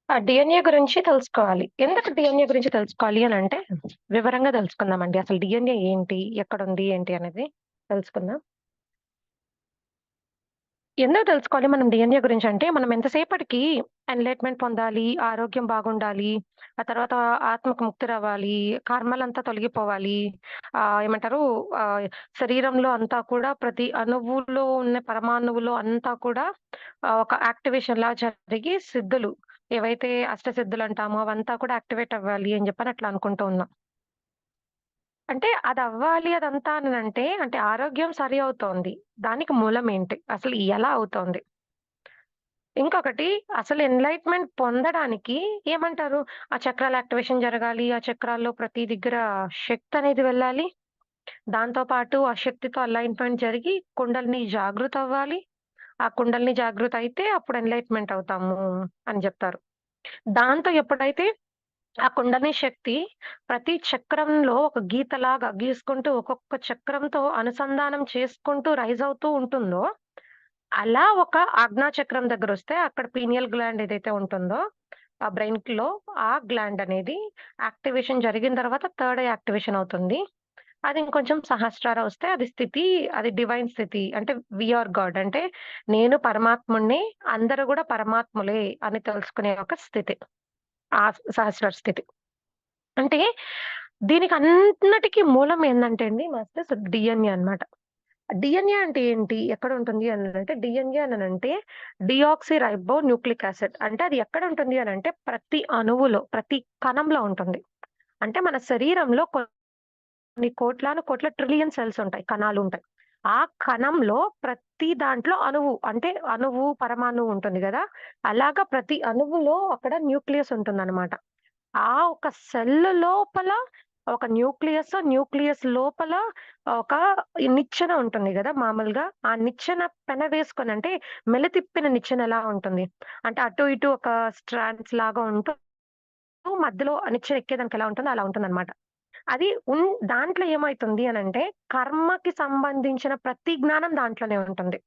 ఆ! డీఎన్ఏ గురించి తెలుసుకోవాలి. ఎందుకు డీఎన్ఏ గురించి తెలుసుకోవాలి అనంటే, వివరంగా తెలుసుకుందామండి. అసలు డీఎన్ఏ ఏంటి? ఎక్కడుంది? ఏంటి అనేది తెలుసుకుందాం. ఎందుకు తెలుసుకోవాలి మనం డీఎన్ఏ గురించంటే, మనం ఎంతసేపటికి ఎన్‌లైట్‌మెంట్ పొందాలి, ఆరోగ్యం బాగుండాలి, ఆ తర్వాత ఆత్మకు ముక్తిరవ్వాలి, కర్మలంతా తొలగిపోవాలి, ఏమంటారు ఆహ్, శరీరంలో అంతా కూడా ప్రతి అణువులో ఉన్న పరమాణువులో అంతా కూడా ఒక యాక్టివేషన్‌లా జరిగి సిద్ధులు ఏవైతే అష్టసిద్ధులంటామో అవంతా కూడా యాక్టివేట్ అవ్వాలి అని జెప్పని అట్లా అనుకుంటూ ఉన్నాం. అంటే అదవ్వాలి అదంతా అనంటే, అంటే ఆరోగ్యం సరి అవుతోంది. దానికి మూలమేంటి? అసలు ఎలా అవుతోంది? ఇంకొకటి అసలు ఎన్‌లైట్‌మెంట్ పొందడానికి ఏమంటారు? ఆ చక్రాల యాక్టివేషన్ జరగాలి. ఆ చక్రాల్లో ప్రతి దగ్గర శక్తనేది వెళ్ళాలి. దాంతో పాటు ఆ శక్తితో అలైన్‌మెంట్ జరిగి కుండలిని జాగృతవ్వాలి. ఆ కుండలిని జాగృత అయితే అప్పుడు ఎన్‌లైట్‌మెంట్ అవుతాము అని జెప్తారు. దాంతో ఎప్పుడైతే ఆ కుండలిని శక్తి ప్రతి చక్రంలో ఒక గీతలాగా గీసుకుంటూ ఒక్కొక్క చక్రంతో అనుసంధానం చేసుకుంటూ రైజ్ అవుతూ ఉంటుందో, అలా ఒక ఆజ్ఞా చక్రం దగ్గరొస్తే అక్కడ పీనియల్ గ్లాండ్ ఏదైతే ఉంటుందో, ఆ బ్రెయిన్‌లో ఆ గ్లాండ్ అనేది యాక్టివేషన్ జరిగిన తర్వాత థర్డ్ ఐ యాక్టివేషన్ అవుతుంది. అది ఇంకొంచెం సహస్రార వస్తే అది స్థితి, అది డివైన్ స్థితి. అంటే వి ఆర్ గాడ్. అంటే నేను పరమాత్ముడిని, అందరూ గూడా పరమాత్ములే అని తెలుసుకునే ఒక స్థితి. ఆ సహస్రార స్థితి. అంటే దీనికన్నిటికి మూలం ఏందంటే అండి మాస్టర్స్ డీఎన్ఏ అన్నమాట. డీఎన్ఏ అంటే ఏంటి? ఎక్కడుంటుంది అనంటే డీఎన్ఏ అననంటే డిఆక్సీ రైబో న్యూక్లిక్ యాసిడ్. అంటే అది ఎక్కడుంటుంది అనంటే ప్రతి అణువులో, ప్రతి కణంలో ఉంటుంది. అంటే మన శరీరంలో కొన్ని కోట్లాను కోట్ల ట్రిలియన్ సెల్స్ ఉంటాయి. కణాలుంటాయి. ఆ కణంలో ప్రతి దాంట్లో అణువు అంటే అణువు, పరమాణువు ఉంటుంది గదా! అలాగా ప్రతి అణువులో అక్కడ న్యూక్లియస్ ఉంటుందనమాట. ఆ ఒక సెల్ లోపల ఒక న్యూక్లియస్, న్యూక్లియస్ లోపల ఒక నిచ్చెన ఉంటుంది గదా! మామూలుగా. ఆ నిచ్చెన పెనవేసుకొని అంటే మెలితిప్పిన నిచ్చెన ఎలా ఉంటుంది? అంటే అటు ఇటు ఒక స్ట్రాండ్స్ లాగా ఉంటూ మధ్యలో ఆ నిచ్చెన ఎక్కేదానికి ఎలా ఉంటుందో అలా ఉంటుందనమాట. అది దాంట్లో ఏమైతుంది అనంటే కర్మకి సంబంధించిన ప్రతి జ్ఞానం దాంట్లోనే ఉంటుంది.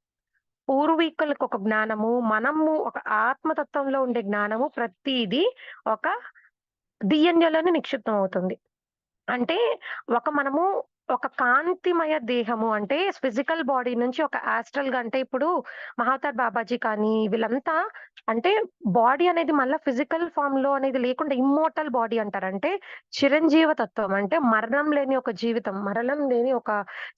పూర్వీకులకు ఒక జ్ఞానము, మనము ఒక ఆత్మతత్వంలో ఉండే జ్ఞానము ప్రతీదీ ఒక డీఎన్ఏలోనే నిక్షిప్తం అవుతుంది. అంటే మనము ఒక కాంతిమయ దేహము అంటే ఫిజికల్ బాడీ నుంచి ఒక యాస్ట్రల్‌గా అంటే ఇప్పుడు 'మహావతార్ బాబాజీ' కానీ వీళ్ళంతా అంటే బాడీ అనేది మళ్ళా ఫిజికల్ ఫార్మ్‌లో అనేది లేకుండా ఇమ్మోర్టల్ బాడీ అంటారు. అంటే చిరంజీవ తత్వం అంటే మరణం లేని ఒక జీవితం, మరణం లేని ఒక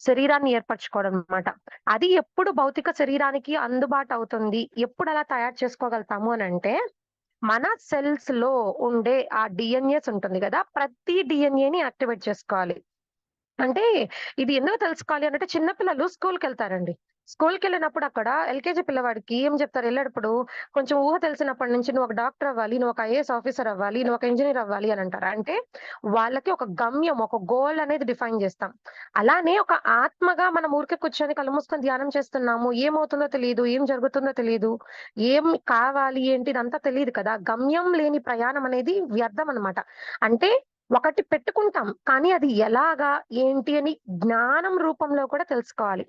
శరీరాన్ని ఏర్పరచుకోవడం అన్నమాట. అది ఎప్పుడు భౌతిక శరీరానికి అందుబాటు అవుతుంది? ఎప్పుడు అలా తయారు చేసుకోగలుగుతాము అనంటే మన సెల్స్‌లో ఉండే ఆ డీఎన్ఏస్ ఉంటుంది గదా! ప్రతి డీఎన్ఏని యాక్టివేట్ చేసుకోవాలి. అంటే ఇది ఎందుకు తెలుసుకోవాలి అనంటే చిన్న పిల్లలు స్కూల్‌కెళ్తారండి. స్కూల్‌కెళ్ళినప్పుడు అక్కడ ఎల్‌కేజీ పిల్లవాడికి ఏం చెప్తారు ఎళ్ళేటప్పుడు కొంచెం ఊహ తెలిసినప్పటి నుంచి నువ్వు ఒక డాక్టర్ అవ్వాలి, నువ్వు ఒక ఐఏఎస్ ఆఫీసర్ అవ్వాలి, నువ్వు ఒక ఇంజినీర్ అవ్వాలి అని అంటారు. అంటే వాళ్ళకి ఒక గమ్యం, ఒక గోల్ అనేది డిఫైన్ జేస్తాం. అలానే ఒక ఆత్మగా మనం ఊరికే కూర్చొని కళ్ళు మూసుకొని ధ్యానం చేస్తున్నాము. ఏమవుతుందో తెలీదు, ఏం జరుగుతుందో తెలీదు, ఏం కావాలి ఏంటి ఇదంతా తెలీదు కదా! గమ్యం లేని ప్రయాణం అనేది వ్యర్థం అన్నమాట. అంటే ఒకటి పెట్టుకుంటాం. కానీ అది ఎలాగా, ఏంటి అని జ్ఞానం రూపంలో కూడా తెలుసుకోవాలి.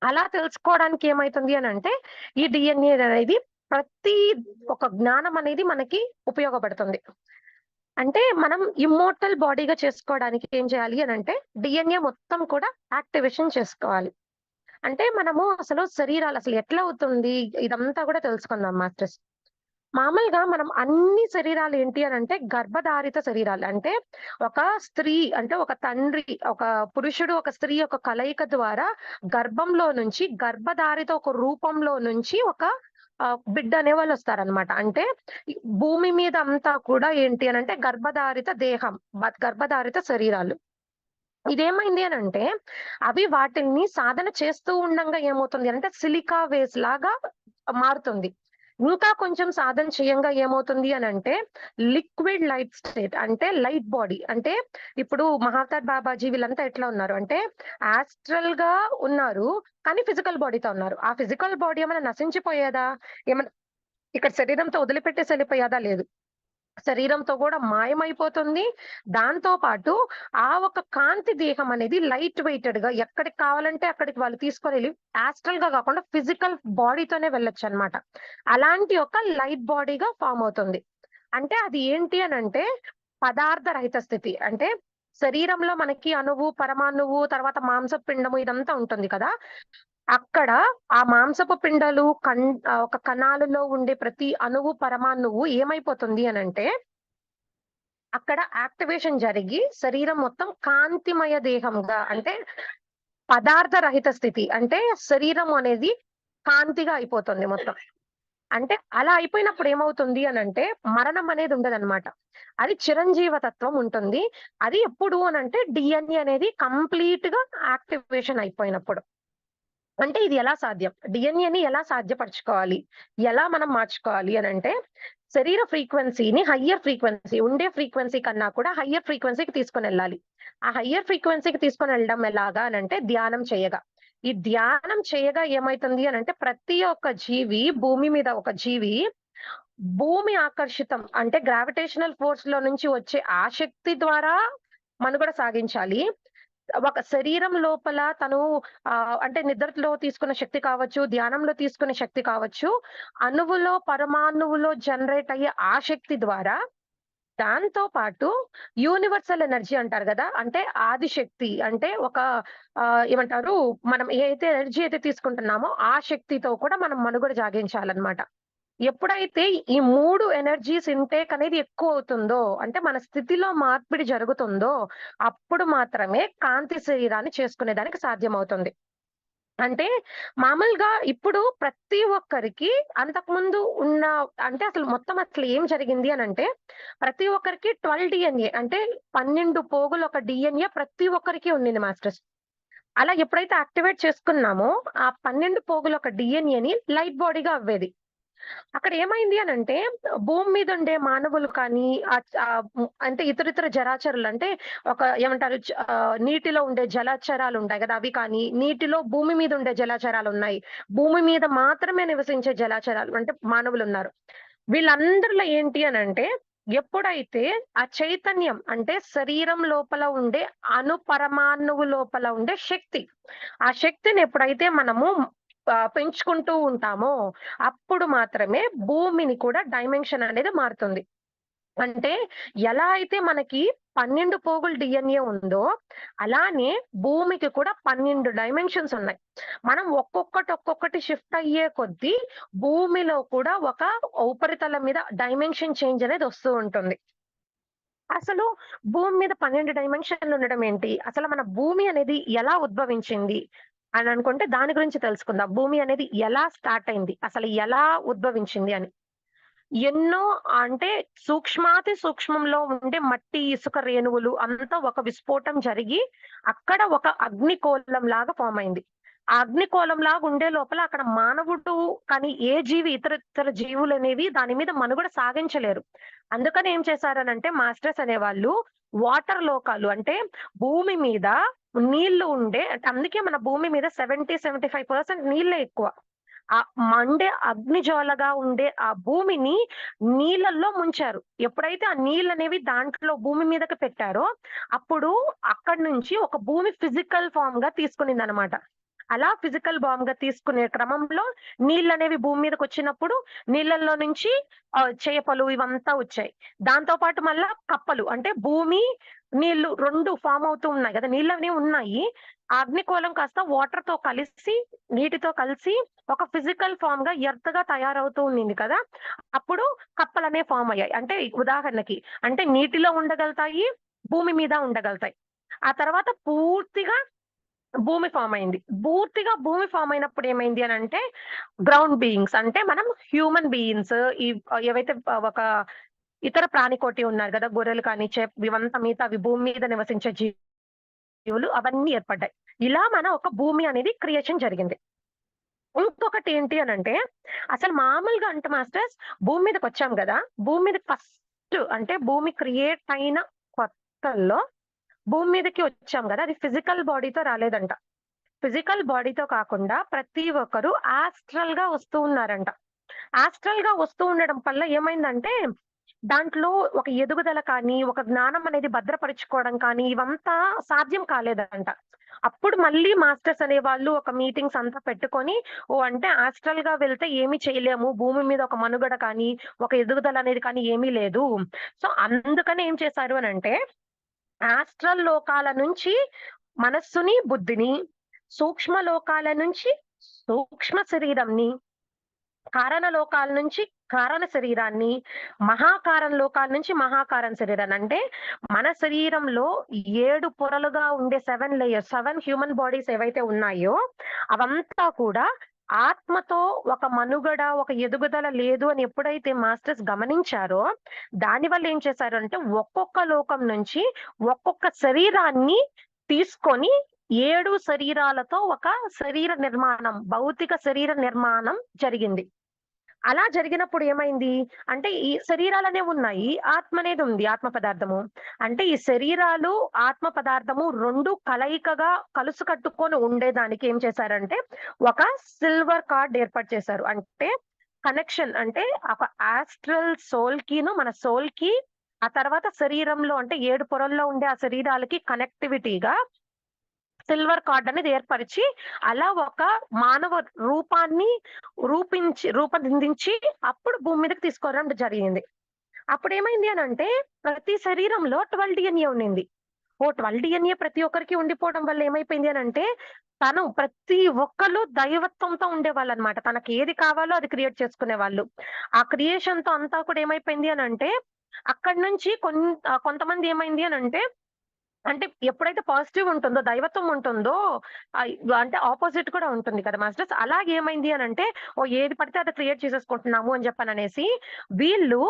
అలా తెలుసుకోవడానికి ఏమైతుంది అనంటే, ఈ డీఎన్ఏ అనేది ప్రతి ఒక జ్ఞానం అనేది మనకి ఉపయోగపడుతుంది. అంటే మనం ఇమ్మోర్టల్ బాడీగా చేసుకోవడానికి ఏం చేయాలి అనంటే, డీఎన్ఏ మొత్తం కూడా యాక్టివేషన్ చేసుకోవాలి. అంటే మనము అసలు శరీరాలు అసలు ఎట్లా అవుతుంది ఇదంతా కూడా తెలుసుకుందాం మాస్టర్స్. మామూలుగా మనం అన్ని శరీరాలు ఏంటి అనంటే గర్భధారిత శరీరాలు. అంటే ఒక స్త్రీ అంటే ఒక తండ్రి, ఒక పురుషుడు, ఒక స్త్రీ యొక్క కలయిక ద్వారా గర్భంలో నుంచి గర్భధారిత ఒక రూపంలో నుంచి ఒక బిడ్డ అనేవాళ్ళొస్తారనమాట. అంటే ఈ భూమి మీద అంతా కూడా ఏంటి అనంటే గర్భధారిత దేహం, గర్భధారిత శరీరాలు. ఇదేమైంది అనంటే, అవి వాటిల్ని సాధన చేస్తూ ఉండంగా ఏమవుతుంది అంటే సిలికా వేస్ లాగా మారుతుంది. ఇంకా కొంచెం సాధన చేయంగా ఏమవుతుంది అనంటే, లిక్విడ్ లైట్ స్టేట్ అంటే లైట్ బాడీ. అంటే ఇప్పుడు 'మహావతార్ బాబాజీ' వీళ్ళంతా ఎట్లా ఉన్నారు అంటే, యాస్ట్రల్‌గా ఉన్నారు. కానీ ఫిజికల్ బాడీతో ఉన్నారు. ఆ ఫిజికల్ బాడీ ఏమైనా నశించిపోయేదా? ఏమన్నా ఇక్కడ శరీరంతో వదిలిపెట్టేసి ఎళ్ళిపోయేదా? లేదు. శరీరంతో గూడా మాయమైపోతుంది. దాంతో పాటు ఆ ఒక కాంతి దేహం అనేది లైట్ వెయిటెడ్‌గా ఎక్కడికి కావాలంటే అక్కడికి వాళ్ళు తీసుకొనెళ్ళి యాస్ట్రల్‌గా గాకుండా ఫిజికల్ బాడీతోనే వెళ్ళొచ్చనమాట. అలాంటి ఒక లైట్ బాడీగా ఫార్మ్ అవుతుంది. అంటే అది ఏంటి అనంటే పదార్థ రహిత స్థితి. అంటే శరీరంలో మనకి అణువు, పరమాణువు, తర్వాత మాంసపు పిండము ఇదంతా ఉంటుంది కదా! అక్కడ ఆ మాంసపు పిండాలు ఒక కణాలలో ఉండే ప్రతి అణువు, పరమాణువు ఏమైపోతుంది అనంటే, అక్కడ యాక్టివేషన్ జరిగి శరీరం మొత్తం కాంతిమయ దేహంగా అంటే పదార్థ రహిత స్థితి. అంటే శరీరం అనేది కాంతిగా అయిపోతుంది మొత్తం. అంటే అలా అయిపోయినప్పుడు ఏమవుతుంది అనంటే, మరణం అనేది ఉండదనమాట. అది చిరంజీవ తత్వం ఉంటుంది. అది ఎప్పుడు అనంటే డీఎన్ఏ అనేది కంప్లీట్‌గా యాక్టివేషన్ అయిపోయినప్పుడు. అంటే ఇది ఎలా సాధ్యం? డీఎన్ఏని ఎలా సాధ్యపరచుకోవాలి? ఎలా మనం మార్చుకోవాలి అనంటే, శరీర ఫ్రీక్వెన్సీని హయ్యర్ ఫ్రీక్వెన్సీ ఉండే ఫ్రీక్వెన్సీ కన్నా కూడా హయ్యర్ ఫ్రీక్వెన్సీకి తీసుకొనెళ్ళాలి. ఆ హయ్యర్ ఫ్రీక్వెన్సీకి తీసుకొనెళ్ళడం ఎలాగా అనంటే ధ్యానం చేయగా. ఈ ధ్యానం చేయగా ఏమైతుంది అనంటే ప్రతి ఒక్క జీవి భూమి మీద ఒక జీవి భూమి ఆకర్షితం అంటే గ్రావిటేషనల్ ఫోర్స్‌లో నుంచి వచ్చే ఆ శక్తి ద్వారా మనుగడ సాగించాలి. ఒక శరీరం లోపల తను అంటే నిద్రలో తీసుకున్న శక్తి కావచ్చు, ధ్యానంలో తీసుకునే శక్తి కావచ్చు, అణువులో, పరమాణువులో జనరేట్ అయ్యే ఆ శక్తి ద్వారా దాంతో పాటు యూనివర్సల్ ఎనర్జీ అంటారు గదా! అంటే ఆదిశక్తి అంటే ఒక ఏమంటారు మనం ఏ అయితే ఎనర్జీ అయితే తీసుకుంటున్నామో ఆ శక్తితో కూడా మనం మనుగడ సాగించాలన్నమాట. ఎప్పుడైతే ఈ 3 ఎనర్జీస్ ఇంటేక్ అనేది ఎక్కువవుతుందో, అంటే మన స్థితిలో మార్పిడి జరుగుతుందో, అప్పుడు మాత్రమే కాంతి శరీరాన్ని చేసుకునేదానికి సాధ్యమవుతుంది. అంటే మామూలుగా ఇప్పుడు ప్రతి ఒక్కరికి అంతకుముందు ఉన్న అంటే అసలు మొత్తం ఏం జరిగింది అనంటే, ప్రతి ఒక్కరికి 12 డీఎన్ఏ అంటే 12 పోగులు ఒక డీఎన్ఏ ప్రతి ఒక్కరికి ఉండింది మాస్టర్స్. అలా ఎప్పుడైతే యాక్టివేట్ చేసుకున్నామో, ఆ 12 పోగుల ఒక డీఎన్ఏని లైట్ బాడీగా అవ్వేది. అక్కడ ఏమైంది అనంటే, భూమి మీద ఉండే మానవులు కానీ, అంటే ఇతరితర జరాచరులు అంటే ఏమంటారు నీటిలో ఉండే జలచరాలుంటాయి గదా! అవి కానీ, నీటిలో భూమి మీద ఉండే జలచరాలున్నాయి. భూమి మీద మాత్రమే నివసించే జలచరాలు అంటే మానవులున్నారు. వీళ్ళందరిలో ఏంటి అనంటే, ఎప్పుడైతే ఆ చైతన్యం అంటే శరీరం లోపల ఉండే పరమాణువు లోపల ఉండే శక్తి. ఆ శక్తిని ఎప్పుడైతే మనము పెంచుకుంటూ ఉంటామో, అప్పుడు మాత్రమే భూమిని కూడా డైమెన్షన్ అనేది మారుతుంది. అంటే ఎలా అయితే మనకి 12 పోగులు డీఎన్ఏ ఉందో, అలానే భూమికి కూడా 12 డైమెన్షన్స్ ఉన్నాయి. మనం ఒక్కొక్కటి షిఫ్ట్ అయ్యే కొద్దీ భూమిలో కూడా ఒక ఉపరితలం మీద డైమెన్షన్ చేంజ్ అనేది వస్తూ ఉంటుంది. అసలు భూమి మీద 12 డైమెన్షన్‌లు ఉండడం ఏంటి? అసలు మన భూమి అనేది ఎలా ఉద్భవించింది? అని అనుకుంటే దాని గురించి తెలుసుకుందాం. భూమి అనేది ఎలా స్టార్ట్ అయింది? అసలు ఎలా ఉద్భవించింది అని. ఎన్నో అంటే సూక్ష్మాతి సూక్ష్మంలో ఉండే మట్టి, ఇసుక రేణువులు అంతా ఒక విస్ఫోటం జరిగి, అక్కడ ఒక అగ్నిగోళంలాగా ఫార్మ్ అయింది. ఆ అగ్నిగోళంలాగా ఉండే లోపల అక్కడ మానవుడు కానీ ఏ జీవి ఇతర జీవులనేవి దాని మీద మనుగడ సాగించలేరు. అందుకని ఏం చేశారనంటే మాస్టర్స్ అనేవాళ్ళు వాటర్ లోకాలు అంటే భూమి మీద నీళ్లు ఉండే అందుకే మన భూమి మీద 75% నీళ్ళే ఎక్కువ. ఆ మండే అగ్నిజ్వాలగా ఉండే ఆ భూమిని నీళ్ళల్లో ముంచారు. ఎప్పుడైతే ఆ నీళ్ళనేవి దాంట్లో భూమి మీదకి పెట్టారో, అప్పుడు అక్కడి నుంచి ఒక భూమి ఫిజికల్ ఫార్మ్‌గా తీసుకునిందనమాట. అలా ఫిజికల్ బామ్‌గా తీసుకునే క్రమంలో నీళ్ళనేవి భూమి మీదకొచ్చినప్పుడు, నీళ్ళల్లో నుంచి చేపలు ఇవంతా వచ్చాయి. దాంతో పాటు మళ్ళా కప్పలు అంటే భూమి, నీళ్లు 2 ఫార్మ్ అవుతూ ఉన్నాయి గదా! నీళ్ళనేవి ఉన్నాయి. ఆ అగ్నిగోళం కాస్త వాటర్‌తో కలిసి, నీటితో కలిసి ఒక ఫిజికల్ ఫార్మ్‌గా ఎర్త్‌గా తయారవుతూ ఉండింది కదా! అప్పుడు కప్పలనేవి ఫార్మ్ అయ్యాయి. అంటే ఉదాహరణకి అంటే నీటిలో ఉండగలుగుతాయి, భూమి మీద ఉండగలుగుతాయి. ఆ తర్వాత పూర్తిగా భూమి ఫార్మ్ అయింది. పూర్తిగా భూమి ఫార్మ్ అయినప్పుడు ఏమైంది అనంటే, గ్రౌండ్ బీయింగ్స్ అంటే మనం హ్యూమన్ బీయింగ్స్ ఏవైతే ఒక ఇతర ప్రాణికోటి ఉన్నారు గదా! గొర్రెలు కానీ, ఇవంతా మిగతావి భూమి మీద నివసించే జీవులు అవన్నీ ఏర్పడ్డాయి. ఇలా మన ఒక భూమి అనేది క్రియేషన్ జరిగింది. ఇంకొకటి ఏంటి అనంటే, అసలు మామూలుగా అంటే మాస్టర్స్ భూమి మీదకొచ్చాం గదా! భూమి మీదకి ఫస్ట్ అంటే భూమి క్రియేట్ అయిన కొత్తల్లో భూమి మీదకి వచ్చాం గదా! అది ఫిజికల్ బాడీతో రాలేదంట. ఫిజికల్ బాడీతో కాకుండా ప్రతి ఒక్కరు ఆస్ట్రల్‌గా వస్తూ ఉన్నారంట. ఆస్ట్రల్‌గా వస్తూ ఉండడం వల్ల ఏమైందంటే, దాంట్లో ఒక ఎదుగుదల కానీ, ఒక జ్ఞానం అనేది భద్రపరుచుకోవడం కానీ, ఇవంతా సాధ్యం కాలేదంట. అప్పుడు మళ్ళీ మాస్టర్స్ అనేవాళ్ళు ఒక మీటింగ్స్ అంతా పెట్టుకొని, ఓహ్! అంటే ఆస్ట్రల్‌గా వెళ్తే ఏమి చేయలేము. భూమి మీద ఒక మనుగడ కానీ, ఒక ఎదుగుదల అనేది కానీ ఏమీ లేదు. సో, అందుకని ఏం చేశారు అనంటే, ఆస్ట్రల్ లోకాల నుంచి మనస్సుని, బుద్ధిని, సూక్ష్మ లోకాల నుంచి సూక్ష్మ శరీరంని, కారణ లోకాల నుంచి కారణ శరీరాన్ని, మహాకారణ లోకాల నుంచి మహాకారణ శరీరాన్ని. అంటే మన శరీరంలో 7 పొరలుగా ఉండే 7 లేయర్స్, 7 హ్యూమన్ బాడీస్ ఏవైతే ఉన్నాయో, అవంతా కూడా ఆత్మతో ఒక మనుగడ, ఒక ఎదుగుదల లేదు అని ఎప్పుడైతే మాస్టర్స్ గమనించారో, దానివల్ల ఏం చేశారు అంటే, ఒక్కొక్క లోకం నుంచి ఒక్కొక్క శరీరాన్ని తీసుకొని 7 శరీరాలతో ఒక శరీర నిర్మాణం, భౌతిక శరీర నిర్మాణం జరిగింది. అలా జరిగినప్పుడు ఏమైంది? అంటే ఈ శరీరాలనేవి ఉన్నాయి. ఆత్మ అనేది ఉంది. ఆత్మ పదార్థము. అంటే ఈ శరీరాలు, ఆత్మ పదార్థము 2 కలయికగా కలుసుకట్టుకొని ఉండేదానికి ఏం చేశారంటే, ఒక సిల్వర్ కార్డ్ ఏర్పాటు చేశారు. అంటే కనెక్షన్ అంటే ఒక ఆస్ట్రల్ సోల్‌కిను, మన సోల్‌కి, ఆ తర్వాత శరీరంలో అంటే 7 పొరల్లో ఉండే ఆ శరీరాలకి కనెక్టివిటీగా సిల్వర్ కార్డ్ అనేది ఏర్పరిచి, అలా ఒక మానవ రూపాన్ని రూపొందించి అప్పుడు భూమి మీదకి తీసుకురావడం జరిగింది. అప్పుడేమైంది అనంటే, ప్రతి శరీరంలో 12 డీఎన్ఏ ఉండింది. ఓహ్! 12 డీఎన్ఏ ప్రతి ఒక్కరికి ఉండిపోవడం వల్ల ఏమైపోయింది అనంటే, తను ప్రతి ఒక్కళ్ళు దైవత్వంతో ఉండేవాళ్ళనమాట. తనకేది కావాలో అది క్రియేట్ చేసుకునేవాళ్ళు. ఆ క్రియేషన్‌తో అంతా కూడా ఏమైపోయింది అనంటే, అక్కడి నుంచి కొంతమంది ఏమైంది అనంటే, అంటే ఎప్పుడైతే పాజిటివ్ ఉంటుందో, దైవత్వం ఉంటుందో ఆహ్, అంటే ఆపోజిట్ కూడా ఉంటుంది కదా మాస్టర్స్. అలాగేమైంది అనంటే, ఓహ్! ఏది పడితే అది క్రియేట్ చేసేసుకుంటున్నాము అని చెప్పననేసి, వీళ్ళు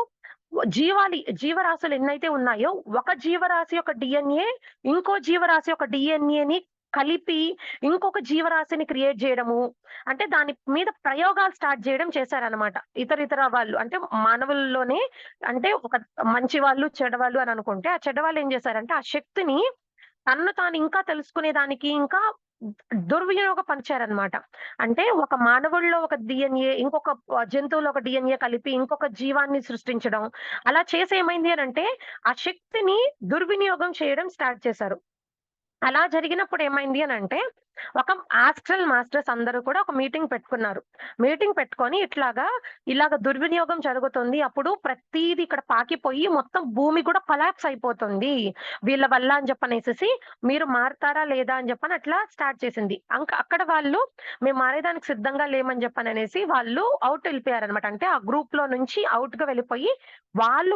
జీవరాశులు ఎన్నైతే ఉన్నాయో, ఒక జీవరాశి యొక్క డీఎన్ఏ, ఇంకో జీవరాశి యొక్క డీఎన్ఏని కలిపి, ఇంకొక జీవరాశిని క్రియేట్ జేయడము. అంటే దాని మీద ప్రయోగాలు స్టార్ట్ జేయడం చేశారనమాట. ఇతరితర వాళ్ళు. అంటే మానవుల్లోనే అంటే ఒక మంచి వాళ్ళు, చెడ్డవాళ్ళు అని అనుకుంటే, ఆ చెడ్డవాళ్ళు ఏం చేశారంటే, ఆ శక్తిని తనను తాను ఇంకా తెలుసుకునే దానికి ఇంకా దుర్వినియోగపరిచారనమాట. అంటే ఒక మానవుడిలో ఒక డీఎన్ఏ, ఇంకొక జంతువులో ఒక డీఎన్ఏ కలిపి ఇంకొక జీవాన్ని సృష్టించడం. అలా చేసి ఏమైంది అనంటే, ఆ శక్తిని దుర్వినియోగం చేయడం స్టార్ట్ చేశారు. అలా జరిగినప్పుడు ఏమైంది అనంటే, ఒక ఆస్ట్రల్ మాస్టర్స్ అందరూ కూడా ఒక మీటింగ్ పెట్టుకున్నారు. మీటింగ్ పెట్టుకొని ఇలాగ దుర్వినియోగం జరుగుతుంది. అప్పుడు ప్రతీది ఇక్కడ పాకిపోయి మొత్తం భూమి కూడా కొలాప్స్ అయిపోతుంది. వీళ్ళ వల్ల అని చెప్పనేసేసి మీరు మారతారా లేదా అని చెప్పని అట్లా స్టార్ట్ చేసింది. అక్కడ వాళ్ళు మేము మారేదానికి సిద్ధంగా లేమని చెప్పననేసి వాళ్ళు వెళ్ళిపోయారనమాట. అంటే ఆ గ్రూప్‌లో నుంచి ఔట్‌గా వెళ్ళిపోయి వాళ్ళ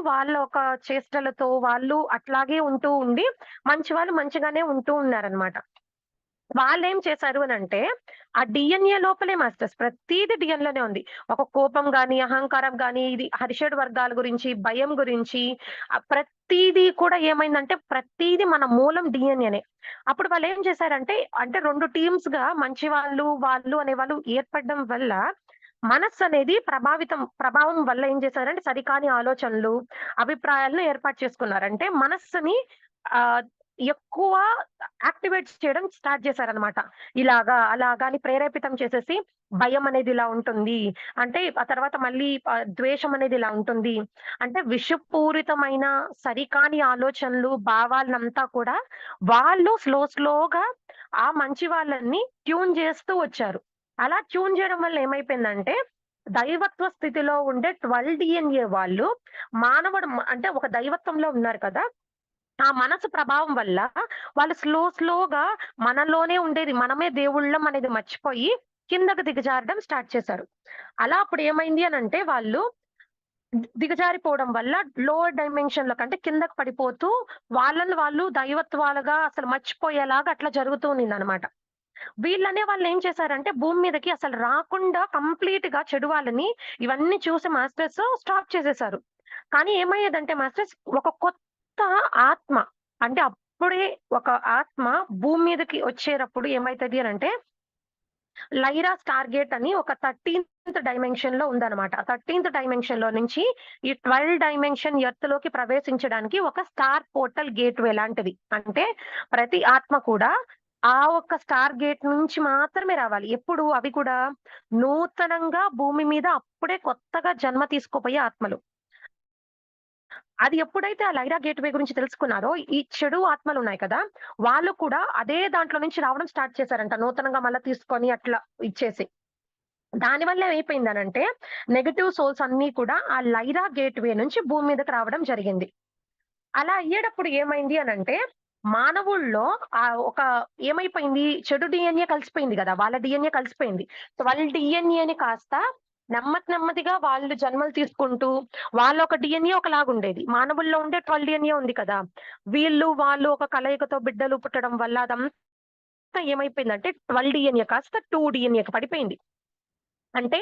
ఒక చేష్టలతో వాళ్ళు అట్లాగే ఉండి మంచి వాళ్ళు మంచిగానే ఉంటూ ఉన్నారనమాట. వాళ్ళేం చేశారు అనంటే, ఆ డీఎన్ఏ లోపలే మాస్టర్స్ ప్రతీది డీఎన్‌లోనే ఉంది. ఒక కోపం గాని, అహంకారం గాని, ఇది హరిషడ్ వర్గాల గురించి, భయం గురించి ప్రతీది కూడా ఏమైందంటే, ప్రతీది మన మూలం డీఎన్ఏనే. అప్పుడు వాళ్ళేం చేశారంటే, అంటే 2 టీమ్స్‌గా మంచి వాళ్ళు, వాళ్ళు అనేవాళ్ళు ఏర్పడడం వల్ల, మనస్సనేది ప్రభావం వల్ల ఏం చేశారంటే, సరికాని ఆలోచనలు, అభిప్రాయాలను ఏర్పాటు చేసుకున్నారు. అంటే మనస్సుని ఆహ్, ఎక్కువ యాక్టివేట్ చేయడం స్టార్ట్ చేశారనమాట. అలాగా అని ప్రేరేపితం చేసేసి, భయం అనేది ఇలా ఉంటుంది. అంటే ఆ తర్వాత మళ్ళీ ద్వేషం అనేది ఇలా ఉంటుంది. అంటే విషపూరితమైన సరికాని ఆలోచనలు, భావాలనంతా కూడా వాళ్ళు స్లోగా ఆ మంచి వాళ్ళని ట్యూన్ చేస్తూ వచ్చారు. అలా ట్యూన్ చేయడం వల్ల ఏమైపోయిందంటే, దైవత్వ స్థితిలో ఉండే 12 డీఎన్ఏ వాళ్ళు అంటే ఒక దైవత్వంలో ఉన్నారు కదా! ఆ మనసు ప్రభావం వల్ల వాళ్ళు స్లోగా మనలోనే ఉండేది మనమే దేవుళ్ళం అనేది మర్చిపోయి కిందకి దిగజారడం స్టార్ట్ చేశారు. అలా అప్పుడు ఏమైంది అనంటే వాళ్ళు దిగజారిపోవడం వల్ల లోవర్ డైమెన్షన్‌లోకి అంటే కిందకి పడిపోతూ వాళ్ళని వాళ్ళు దైవత్వాలుగా అసలు మర్చిపోయేలాగా అట్లా జరుగుతూ ఉండిందనమాట. వీళ్ళనే వాళ్ళేం చేశారంటే భూమి మీదకి అసలు రాకుండా కంప్లీట్‌గా చెడు వాళ్ళని ఇవన్నీ చూసి మాస్టర్స్ స్టాప్ చేసేశారు. కానీ ఏమయ్యేదంటే మాస్టర్స్ ఒక కొత్త ఆత్మ అంటే అప్పుడే ఒక ఆత్మ భూమి మీదకి వచ్చేటప్పుడు ఏమైతది అనంటే, లైరా స్టార్‌గేట్ అని ఒక 13థ్ డైమెన్షన్‌లో ఉందన్నమాట. 13థ్ డైమెన్షన్‌లో నుంచి ఈ 12 డైమెన్షన్ ఎర్త్‌లోకి ప్రవేశించడానికి ఒక స్టార్ పోర్టల్ గేట్‌వే లాంటిది. అంటే ప్రతి ఆత్మ కూడా ఆ ఒక్క స్టార్ గేట్ నుంచి మాత్రమే రావాలి. ఎప్పుడు అవి కూడా నూతనంగా భూమి మీద అప్పుడే కొత్తగా జన్మ తీసుకోబోయే ఆత్మలు. అది ఎప్పుడైతే ఆ లైరా గేట్‌వే గురించి తెలుసుకున్నారో, ఈ చెడు ఆత్మలున్నాయి కదా! వాళ్ళు కూడా అదే దాంట్లో నుంచి రావడం స్టార్ట్ చేశారంట. నూతనంగా మళ్ళా తీసుకొని అట్లా ఇచ్చేసి. దానివల్ల ఏమైపోయిందనంటే, నెగెటివ్ సోల్స్ అన్నీ కూడా ఆ లైరా గేట్‌వే నుంచి భూమి మీదకి రావడం జరిగింది. అలా అయ్యేటప్పుడు ఏమైంది అనంటే, మానవుల్లో ఒక ఏమైపోయింది చెడు డీఎన్ఏ కలిసిపోయింది గదా! వాళ్ళ డీఎన్ఏ కలిసిపోయింది. 12 డీఎన్ఏని కాస్త నెమ్మదిగా వాళ్ళు జన్మలు తీసుకుంటూ, వాళ్ళొక డీఎన్ఏ ఒకలాగుండేది. మానవుల్లో ఉండే 12 డీఎన్ఏ ఉంది కదా! వాళ్ళు ఒక కలయికతో బిడ్డలు పుట్టడం వల్ల అదంతా ఏమైపోయిందంటే 12 డీఎన్ఏ కాస్త 2 డీఎన్ఏకి పడిపోయింది. అంటే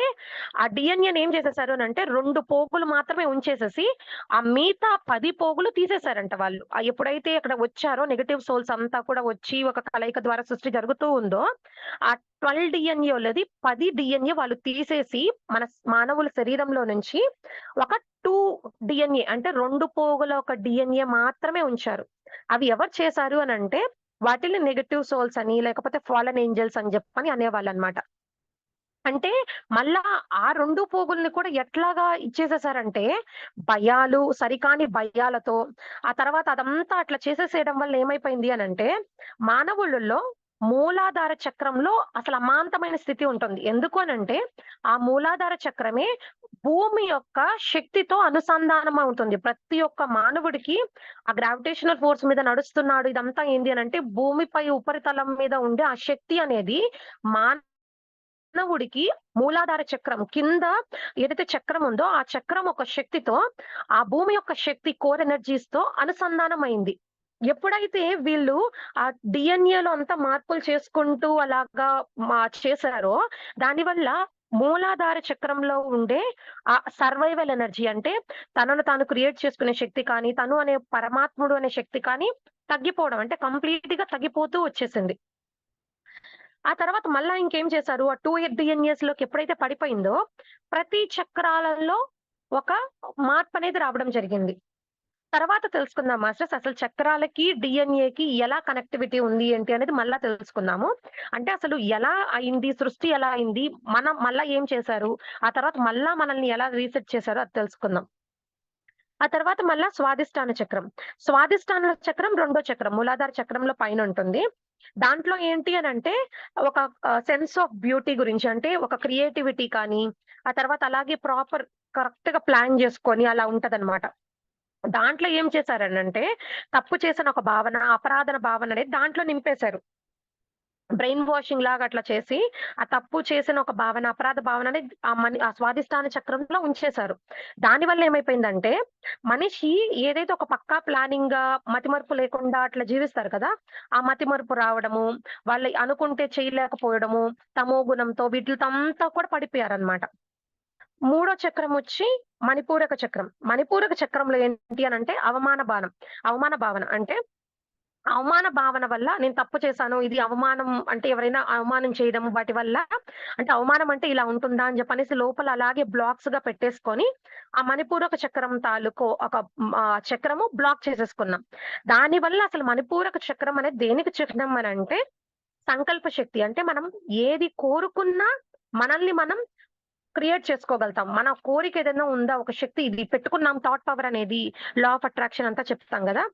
ఆ డీఎన్ఏని ఏం చేసేసారు అనంటే 2 పోగులు మాత్రమే ఉంచేసేసి, ఆ మిగతా 10 పోగులు తీసేసారంట వాళ్ళు. ఎప్పుడైతే అక్కడ వచ్చారో నెగెటివ్ సోల్స్ అంతా కూడా వచ్చి ఒక కలయిక ద్వారా సృష్టి జరుగుతూ ఉందో, ఆ 12 డీఎన్ఏలోది 10 డీఎన్ఏ వాళ్ళు తీసేసి మానవుల శరీరంలో నుంచి ఒక 2 డీఎన్ఏ అంటే 2 పోగుల ఒక డీఎన్ఏ మాత్రమే ఉంచారు. అవి ఎవరు చేశారు అనంటే వాటిని నెగెటివ్ సోల్స్ అని లేకపోతే ఫాలెన్ ఏంజెల్స్ అని జెప్పని అనేవాళ్ళనమాట. అంటే మళ్ళా ఆ 2 పోగుల్ని కూడా ఎట్లాగా ఇచ్చేసేసారంటే, సరికాని భయాలతో, ఆ తర్వాత అదంతా అట్లా చేసేసేయడం వల్ల ఏమైపోయింది అనంటే, మానవులలో మూలాధార చక్రంలో అసలు అమాంతమైన స్థితి ఉంటుంది. ఎందుకు అనంటే, ఆ మూలాధార చక్రమే భూమి యొక్క శక్తితో అనుసంధానమవుతుంది. ప్రతి ఒక్క మానవుడికి ఆ గ్రావిటేషనల్ ఫోర్స్ మీద నడుస్తున్నాడు. ఇదంతా ఏంది అనంటే, భూమిపై ఉపరితలం మీద ఉండే ఆ శక్తి అనేది మానవుడికి మూలాధార చక్రం కింద ఏదైతే చక్రం ఉందో, ఆ చక్రం ఒక శక్తితో ఆ భూమి యొక్క శక్తి కోర్ ఎనర్జీస్‌తో అనుసంధానమైంది. ఎప్పుడైతే వీళ్ళు ఆ డీఎన్ఏలో అంతా మార్పులు చేసుకుంటూ అలాగా చేశారో, దానివల్ల మూలాధార చక్రంలో ఉండే ఆ సర్వైవల్ ఎనర్జీ అంటే తనను తాను క్రియేట్ చేసుకునే శక్తి కానీ, తను అనే పరమాత్ముడు అనే శక్తి కానీ తగ్గిపోవడం. అంటే కంప్లీట్‌గా తగ్గిపోతూ వచ్చేసింది. ఆ తర్వాత మళ్ళా ఇంకేం చేశారు, ఆ 2 డీఎన్ఏస్‌లోకి ఎప్పుడైతే పడిపోయిందో, ప్రతి చక్రాలలో ఒక మార్పనేది రావడం జరిగింది. తర్వాత తెలుసుకుందాం మాస్టర్స్ అసలు చక్రాలకి, డీఎన్ఏకి ఎలా కనెక్టివిటీ ఉంది ఏంటి అనేది మళ్ళా తెలుసుకుందాము. అంటే అసలు ఎలా అయింది? సృష్టి ఎలా అయింది? మనం మళ్ళా ఏం చేశారు? ఆ తర్వాత మళ్ళా మనల్ని ఎలా రీసెట్ చేశారో అది తెలుసుకుందాం. ఆ తర్వాత మళ్ళా స్వాదిష్టాన చక్రం. స్వాదిష్టాన చక్రం రెండో చక్రం. మూలాధార చక్రంలో పైనుంటుంది. దాంట్లో ఏంటి అనంటే ఒక సెన్స్ ఆఫ్ బ్యూటీ గురించి అంటే ఒక క్రియేటివిటీ కానీ, ఆ తర్వాత అలాగే కరెక్ట్‌గా ప్లాన్ జేసుకొని అలా ఉంటదనమాట. దాంట్లో ఏం చేశారనంటే తప్పు చేసిన ఒక భావన, అపరాధన భావన అనేది దాంట్లో నింపేశారు. బ్రెయిన్ వాషింగ్ లాగా అట్లా చేసి, ఆ తప్పు చేసిన ఒక భావన, అపరాధ భావన అనేది ఆ స్వాదిష్టాన చక్రంలో ఉంచేశారు. దానివల్ల ఏమైపోయిందంటే, మనిషి ఏదైతే ఒక పక్కా ప్లానింగ్‌గా మతిమరుపు లేకుండా అట్లా జీవిస్తారు కదా! ఆ మతిమరుపు రావడము, వాళ్ళు అనుకుంటే చేయలేకపోవడము, తమో గుణంతో వీటిలతో అంతా కూడా పడిపోయారనమాట. మూడో చక్రమొచ్చి మణిపూరక చక్రం. మణిపూరక చక్రంలో ఏంటి అనంటే అవమాన బాణం. అవమాన భావన. అంటే అవమాన భావన వల్ల నేను తప్పు చేశాను. ఇది అవమానం అంటే ఎవరైనా అవమానం చేయడం వాటి వల్ల అంటే అవమానం అంటే ఇలా ఉంటుందా అని చెప్పనేసి లోపల అలాగే బ్లాక్స్‌గా పెట్టేసుకొని, ఆ మణిపూరక చక్రం తాలూకు చక్రము బ్లాక్ చేసేసుకున్నాం. దానివల్ల అసలు మణిపూరక చక్రం అనేది దేనికి చిహ్నం అనంటే సంకల్ప శక్తి. అంటే మనం ఏది కోరుకున్నా మనల్ని మనం క్రియేట్ చేసుకోగలుగుతాం. మన కోరిక ఏదైనా ఉందా ఒక శక్తి ఇది పెట్టుకున్నాం థాట్ పవర్ అనేది లా ఆఫ్ అట్రాక్షన్ అంతా చెప్తాం గదా!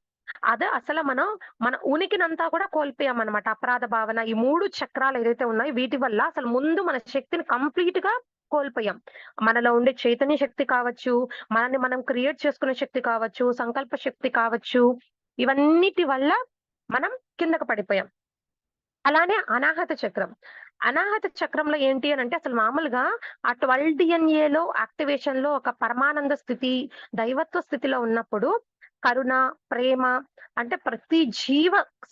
అదే అసల మనం మన ఉనికినంతా కూడా కోల్పోయామన్నమాట. అపరాధ భావన ఈ 3 చక్రాలు ఏదైతే ఉన్నాయో వీటి వల్ల అసలు ముందు మన శక్తిని కంప్లీట్‌గా కోల్పోయాం. మనలో ఉండే చైతన్య శక్తి కావచ్చు, మనల్ని మనం క్రియేట్ చేసుకునే శక్తి కావచ్చు, సంకల్ప శక్తి కావచ్చు, ఇవన్నిటి వల్ల మనం కిందకి పడిపోయాం. అలానే అనాహత చక్రం. అనాహత చక్రంలో ఏంటి అనంటే అసలు మామూలుగా ఆ 12 డీఎన్ఏలో యాక్టివేషన్‌లో ఒక పరమానంద స్థితి, దైవత్వ స్థితిలో ఉన్నప్పుడు కరుణ, ప్రేమ అంటే ప్రతి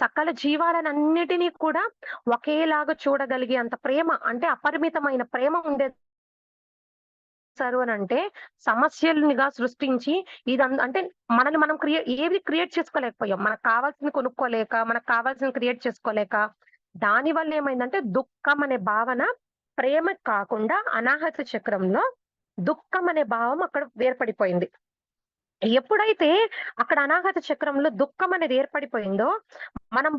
సకల జీవాలనన్నిటిని కూడా ఒకేలాగా చూడగలిగే అంత ప్రేమ అంటే అపరిమితమైన ప్రేమ ఉండేది అనంటే సమస్యలనిగా సృష్టించి అంటే మనల్ని మనం ఏవి క్రియేట్ చేసుకోలేకపోయాం. మనకు కావాల్సింది కొనుక్కోలేక, మనకు కావాల్సింది క్రియేట్ చేసుకోలేక, దానివల్ల ఏమైందంటే దుఃఖం అనే భావన ప్రేమకి కాకుండా అనాహత చక్రంలో దుఃఖం అనే భావం అక్కడ ఏర్పడిపోయింది. ఎప్పుడైతే అక్కడ అనాహత చక్రంలో దుఃఖం అనేది ఏర్పడిపోయిందో, మనం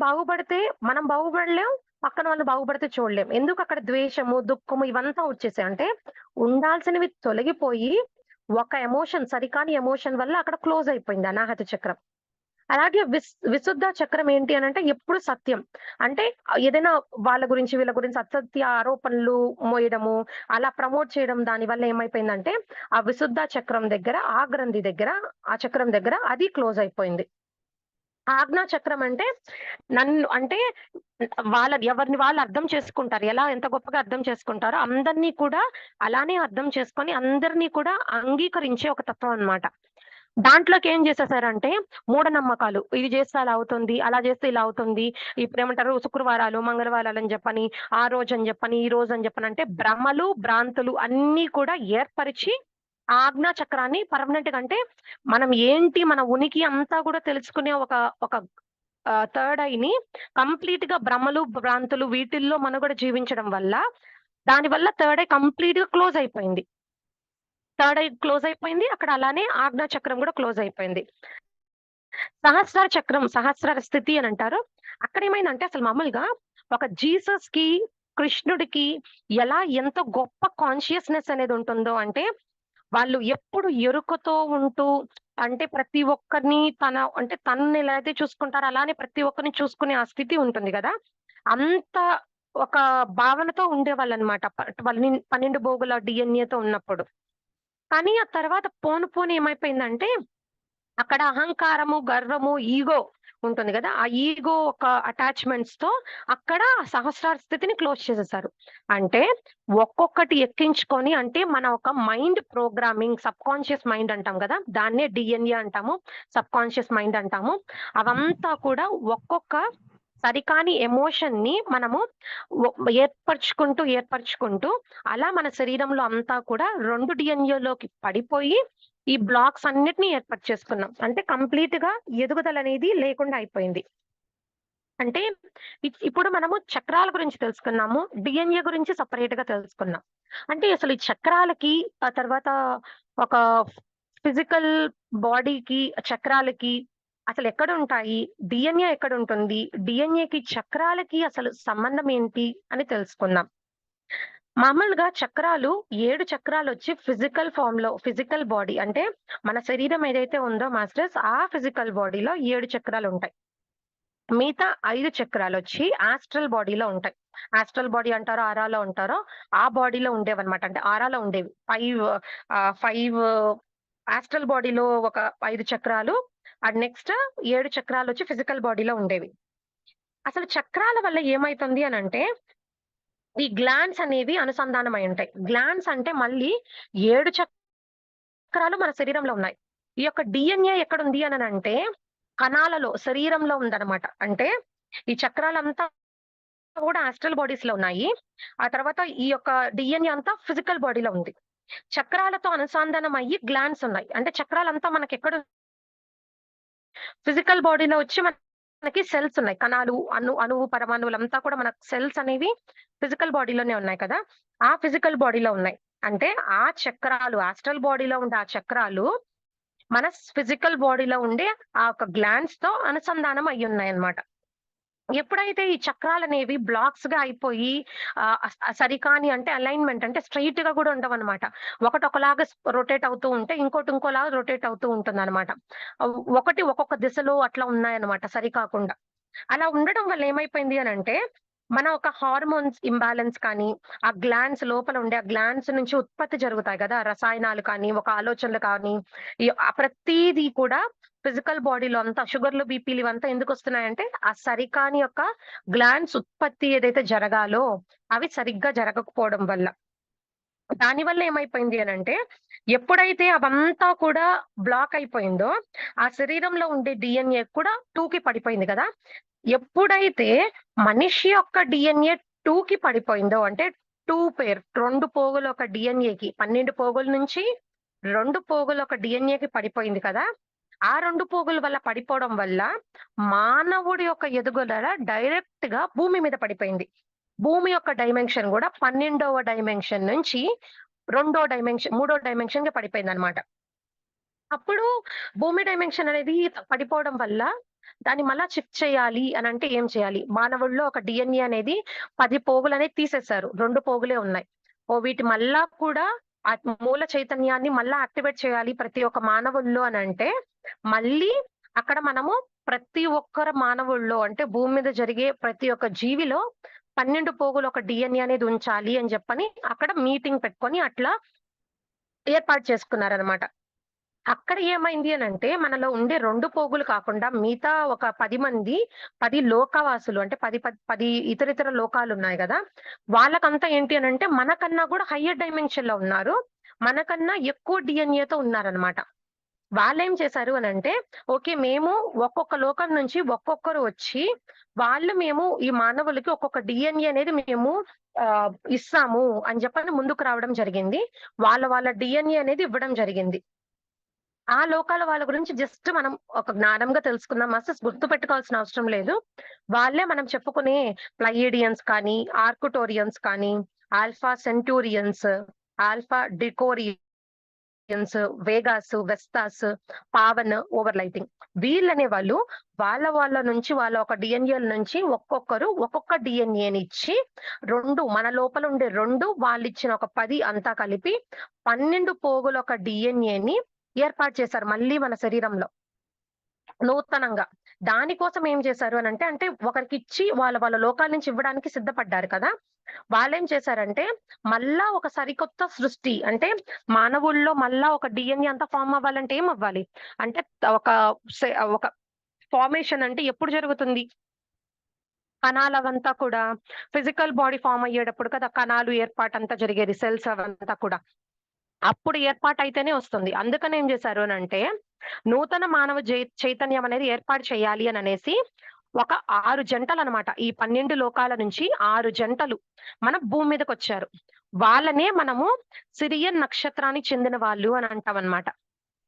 బాగుపడలేం, పక్కన వాళ్ళు బాగుపడితే చూడలేం. ఎందుకు అక్కడ ద్వేషము, దుఃఖము ఇవంతా వచ్చేసాయి. అంటే ఉండాల్సినవి తొలగిపోయి, ఒక ఎమోషన్ సరికాని ఎమోషన్ వల్ల అక్కడ క్లోజ్ అయిపోయింది అనాహత చక్రం. అలాగే విశుద్ధ చక్రం ఏంటి అనంటే ఎప్పుడు సత్యం. అంటే ఏదైనా వాళ్ళ గురించి, వీళ్ళ గురించి అసత్య ఆరోపణలు మోయడము, అలా ప్రమోట్ చేయడం దానివల్ల ఏమైపోయిందంటే, ఆ విశుద్ధ చక్రం దగ్గర, ఆ గ్రంథి దగ్గర, ఆ చక్రం దగ్గర అది క్లోజ్ అయిపోయింది. ఆజ్ఞా చక్రం అంటే నన్ను అంటే ఎవరిని వాళ్ళు అర్థం చేసుకుంటారు. ఎంత గొప్పగా అర్థం చేసుకుంటారో అందరిని కూడా అలానే అర్థం చేసుకొని అందరిని కూడా అంగీకరించే ఒక తత్వం అన్నమాట. దాంట్లోకి ఏం చేసేసారంటే మూఢనమ్మకాలు. ఇది చేస్తే అలా అవుతుంది. అలా చేస్తే ఇలా అవుతుంది. ఇప్పుడేమంటారు శుక్రవారాలు, మంగళవారాలని చెప్పని, ఆ రోజని చెప్పని, ఈ రోజని చెప్పని అంటే భ్రమలు, భ్రాంతులు అన్నీ కూడా ఏర్పరిచి ఆజ్ఞా చక్రాన్ని పర్మనెంట్‌గా అంటే మనం ఏంటి మన ఉనికి అంతా కూడా తెలుసుకునే ఒక ఒక థర్డ్ ఐని కంప్లీట్‌గా భ్రమలు, భ్రాంతులు వీటిల్లో మనుగడ జీవించడం వల్ల, దానివల్ల థర్డ్ ఐ కంప్లీట్‌గా క్లోజ్ అయిపోయింది. థర్డ్ ఐ క్లోజ్ అయిపోయింది. అక్కడ అలానే ఆజ్ఞా చక్రం గూడా క్లోజ్ అయిపోయింది. సహస్రార చక్రం, సహస్రార స్థితి అనంటారు. అక్కడేమైందంటే అసలు మామూలుగా ఒక జీసస్‌కి, కృష్ణుడికి ఎంత గొప్ప కాన్షియస్‌నెస్ అనేది ఉంటుందో అంటే, వాళ్ళు ఎప్పుడు ఎరుకతో ఉంటూ అంటే ప్రతి ఒక్కరిని అంటే తనని ఎలా అయితే చూసుకుంటారో అలానే ప్రతి ఒక్కరిని చూసుకునే ఆ స్థితి ఉంటుంది గదా! అంత ఒక భావనతో ఉండేవాళ్ళనమాట. వాళ్ళని 12 బోగుల డీఎన్ఏతో ఉన్నప్పుడు. కానీ ఆ తర్వాత పోను పోను ఏమైపోయిందంటే అక్కడ అహంకారము, గర్వము, ఈగో ఉంటుంది గదా! ఆ ఈగో ఒక అటాచ్‌మెంట్స్‌తో అక్కడ సహస్రార స్థితిని క్లోజ్ చేసేసారు. అంటే ఒక్కొక్కటి ఎక్కించుకొని అంటే మన ఒక మైండ్ ప్రోగ్రామింగ్ సబ్‌కాన్షియస్ మైండ్ అంటాం గదా! దాన్నే డీఎన్ఏ అంటాము. సబ్‌కాన్షియస్ మైండ్ అంటాము. అవంతా కూడా ఒక్కొక్క సరికాని ఎమోషన్‌ని మనము ఒ ఏర్పరుచుకుంటూ అలా మన శరీరంలో అంతా కూడా 2 డీఎన్ఏలోకి పడిపోయి ఈ బ్లాక్స్ అన్నిటిని ఏర్పాటు చేసుకున్నాం. అంటే కంప్లీట్‌గా ఎదుగుదలనేది లేకుండా అయిపోయింది. అంటే ఇప్పుడు మనము చక్రాల గురించి తెలుసుకున్నాము. డీఎన్ఏ గురించి సెపరేట్‌గా తెలుసుకున్నాం. అంటే అసలు ఈ చక్రాలకి ఆ తర్వాత ఒక ఫిజికల్ బాడీకి, చక్రాలకి అసలెక్కడుంటాయి? డీఎన్ఏ ఎక్కడుంటుంది? డీఎన్ఏకి, చక్రాలకి అసలు సంబంధం ఏంటి అని తెలుసుకుందాం. మామూలుగా చక్రాలు 7 చక్రాలొచ్చి ఫిజికల్ బాడీ అంటే మన శరీరం ఏదైతే ఉందో మాస్టర్స్ ఆ ఫిజికల్ బాడీలో 7 చక్రాలుంటాయి. మిగతా 5 చక్రాలొచ్చి ఆస్ట్రల్ బాడీలో ఉంటాయి. ఆస్ట్రల్ బాడీ అంటారో, ఆరాలో ఉంటారో ఆ బాడీలో ఉండేవన్నమాట. అంటే ఆరాలో ఉండేవి. 5 ఆస్ట్రల్ బాడీలో ఒక 5 చక్రాలు అండ్ నెక్స్ట్ 7 చక్రాలొచ్చి ఫిజికల్ బాడీలో ఉండేవి. అసలు చక్రాల వల్ల ఏమైతుంది అనంటే ఈ గ్లాండ్స్ అనేవి అనుసంధానమై ఉంటాయి. గ్లాండ్స్ అంటే మళ్ళీ 7 చక్రాలు మన శరీరంలో ఉన్నాయి. ఈ యొక్క డీఎన్ఏ ఎక్కడుంది అననంటే కణాలలో, శరీరంలో ఉందనమాట. అంటే ఈ చక్రాలంతా కూడా ఆస్ట్రల్ బాడీస్‌లో ఉన్నాయి. ఆ తర్వాత ఈ యొక్క డీఎన్ఏ అంతా ఫిజికల్ బాడీలో ఉంది. చక్రాలతో అనుసంధానం అయ్యి గ్లాండ్స్ ఉన్నాయి. అంటే చక్రాలంతా మనకెక్కడ ఫిజికల్ బాడీలో వచ్చి మనకి సెల్స్ ఉన్నాయి. కణాలు, అణువు, పరమాణువులంతా కూడా మన సెల్స్ అనేవి ఫిజికల్ బాడీలోనే ఉన్నాయి కదా! ఆ ఫిజికల్ బాడీలో ఉన్నాయి. అంటే ఆ చక్రాలు ఆస్ట్రల్ బాడీలో ఉండే ఆ చక్రాలు మన ఫిజికల్ బాడీలో ఉండే ఆ యొక్క గ్లాండ్స్‌తో అనుసంధానం అయ్యున్నాయన్నమాట. ఎప్పుడైతే ఈ చక్రాలనేవి బ్లాక్స్‌గా అయిపోయి సరికాని అంటే అలైన్‌మెంట్ అంటే స్ట్రెయిట్‌గా గూడా ఉండవనమాట. ఒకలాగా రొటేట్ అవుతూ ఉంటే ఇంకోటి ఇంకోలాగా రొటేట్ అవుతూ ఉంటుందనమాట. ఒకటి ఒక్కొక్క దిశలో అట్లా ఉన్నాయన్నమాట సరికాకుండా. అలా ఉండడం వల్ల ఏమైపోయింది అనంటే, మన ఒక హార్మోన్స్ ఇంబాలెన్స్ కానీ, ఆ గ్లాండ్స్ లోపల ఉండే ఆ గ్లాండ్స్ నుంచి ఉత్పత్తి జరుగుతాయి గదా! రసాయనాలు కానీ, ఒక ఆలోచనలు కానీ, ప్రతీది కూడా ఫిజికల్ బాడీలో అంతా షుగర్‌లు, బీపీలు ఇవంతా ఎందుకొస్తున్నాయంటే, ఆ సరికాని యొక్క గ్లాండ్స్ ఉత్పత్తి ఏదైతే జరగాలో, అవి సరిగ్గా జరగకపోవడం వల్ల. దానివల్ల ఏమైపోయింది అనంటే, ఎప్పుడైతే అవంతా కూడా బ్లాక్ అయిపోయిందో, ఆ శరీరంలో ఉండే డీఎన్ఏ కూడా 2కి పడిపోయింది గదా! ఎప్పుడైతే మనిషి యొక్క డీఎన్ఏ 2కి పడిపోయిందో అంటే 2 పోగుల ఒక డీఎన్ఏకి 12 పోగుల నుంచి 2 పోగుల ఒక డీఎన్ఏకి పడిపోయింది కదా! ఆ 2 పోగుల వల్ల పడిపోవడం వల్ల మానవుడి యొక్క ఎదుగుదల డైరెక్ట్‌గా భూమి మీద పడిపోయింది. భూమి యొక్క డైమెన్షన్ గూడా 12వ డైమెన్షన్ నుంచి మూడో డైమెన్షన్‌కి పడిపోయిందనమాట. అప్పుడు భూమి డైమెన్షన్ అనేది పడిపోవడం వల్ల దాన్ని మళ్ళా షిఫ్ట్ చేయాలి అనంటే ఏం చేయాలి? మానవుడిలో ఒక డీఎన్ఏ అనేది 10 పోగులనేవి తీసేశారు. 2 పోగులే ఉన్నాయి. వీటి మళ్ళా కూడా ఆ మూల చైతన్యాన్ని మళ్ళా యాక్టివేట్ చేయాలి ప్రతి ఒక్క మానవుల్లో అనంటే, మళ్ళీ అక్కడ మనము ప్రతి ఒక్కరు మానవుల్లో అంటే భూమి మీద జరిగే ప్రతి ఒక్క జీవిలో 12 పోగులు ఒక డీఎన్ఏ అనేది ఉంచాలి అని చెప్పని అక్కడ మీటింగ్ పెట్టుకొని అట్లా ఏర్పాటు చేసుకున్నారనమాట. అక్కడ ఏమైంది అనంటే, మనలో ఉండే 2 పోగులు కాకుండా మిగతా ఒక 10 మంది 10 లోకవాసులు అంటే 10 ఇతరితర లోకాలున్నాయి గదా! వాళ్ళకంతా ఏంటి అనంటే, మనకన్నా గూడా హయ్యర్ డైమెన్షన్‌లో ఉన్నారు. మనకన్నా ఎక్కువ డీఎన్ఏతో ఉన్నారనమాట. వాళ్ళేం చేశారు అనంటే, ఓకే. మేము ఒక్కొక్క లోకం నుంచి ఒక్కొక్కరు వచ్చి, మేము ఈ మానవులకి ఒక్కొక్క డీఎన్ఏ అనేది మేము ఇస్తాము అని చెప్పని ముందుకు రావడం జరిగింది. వాళ్ళ డీఎన్ఏ అనేది ఇవ్వడం జరిగింది. ఆ లోకాల వాళ్ళ గురించి జస్ట్ మనం ఒక జ్ఞానంగా తెలుసుకుందాం. అసలు గుర్తుపెట్టుకోవాల్సిన అవసరం లేదు. వాళ్ళే మనం చెప్పుకునే ప్లయిడియన్స్ కానీ, ఆర్కుటోరియన్స్ కానీ, ఆల్ఫా సెంటూరియన్స్, ఆల్ఫా డికోరియన్స్, వేగాస్, వెస్తాస్, పావన్, ఓవర్ లైటింగ్. వీళ్ళనే వాళ్ళు వాళ్ళ నుంచి వాళ్ళ ఒక డీఎన్ఏల నుంచి ఒక్కొక్కరు ఒక్కొక్క డీఎన్ఏనిచ్చి 2 మన లోపల ఉండే 2 వాళ్ళిచ్చిన ఒక 10 అంతా కలిపి 12 పోగుల ఒక డీఎన్ఏని ఏర్పాటు చేశారు మళ్ళీ మన శరీరంలో. నూతనంగా. దానికోసం ఏం చేశారు అనంటే, అంటే ఒకరికిచ్చి వాళ్ళ లోకాల నుంచి ఇవ్వడానికి సిద్ధపడ్డారు కదా! వాళ్ళేం చేశారంటే, మళ్ళా ఒక సరికొత్త సృష్టి అంటే మానవుల్లో మళ్ళా ఒక డీఎన్ఏ అంతా ఫార్మ్ అవ్వాలంటే ఏమవ్వాలి? అంటే ఒక ఒక ఫార్మేషన్ అంటే ఎప్పుడు జరుగుతుంది? కణాలవంతా కూడా ఫిజికల్ బాడీ ఫార్మ్ అయ్యేటప్పుడు కదా! కణాలు ఏర్పాటంతా జరిగేది. సెల్స్ అవంతా కూడా. అప్పుడు ఏర్పాటయితేనే వస్తుంది. అందుకని ఏం చేశారు అనంటే, నూతన మానవ చైతన్యం అనేది ఏర్పాటు చేయాలి అననేసి, ఒక 6 జంటలనమాట. ఈ 12 లోకాల నుంచి 6 జంటలు మన భూమి మీదకొచ్చారు. వాళ్ళనే మనము సిరియన్ నక్షత్రానికి చెందిన వాళ్ళు అని అంటామనమాట.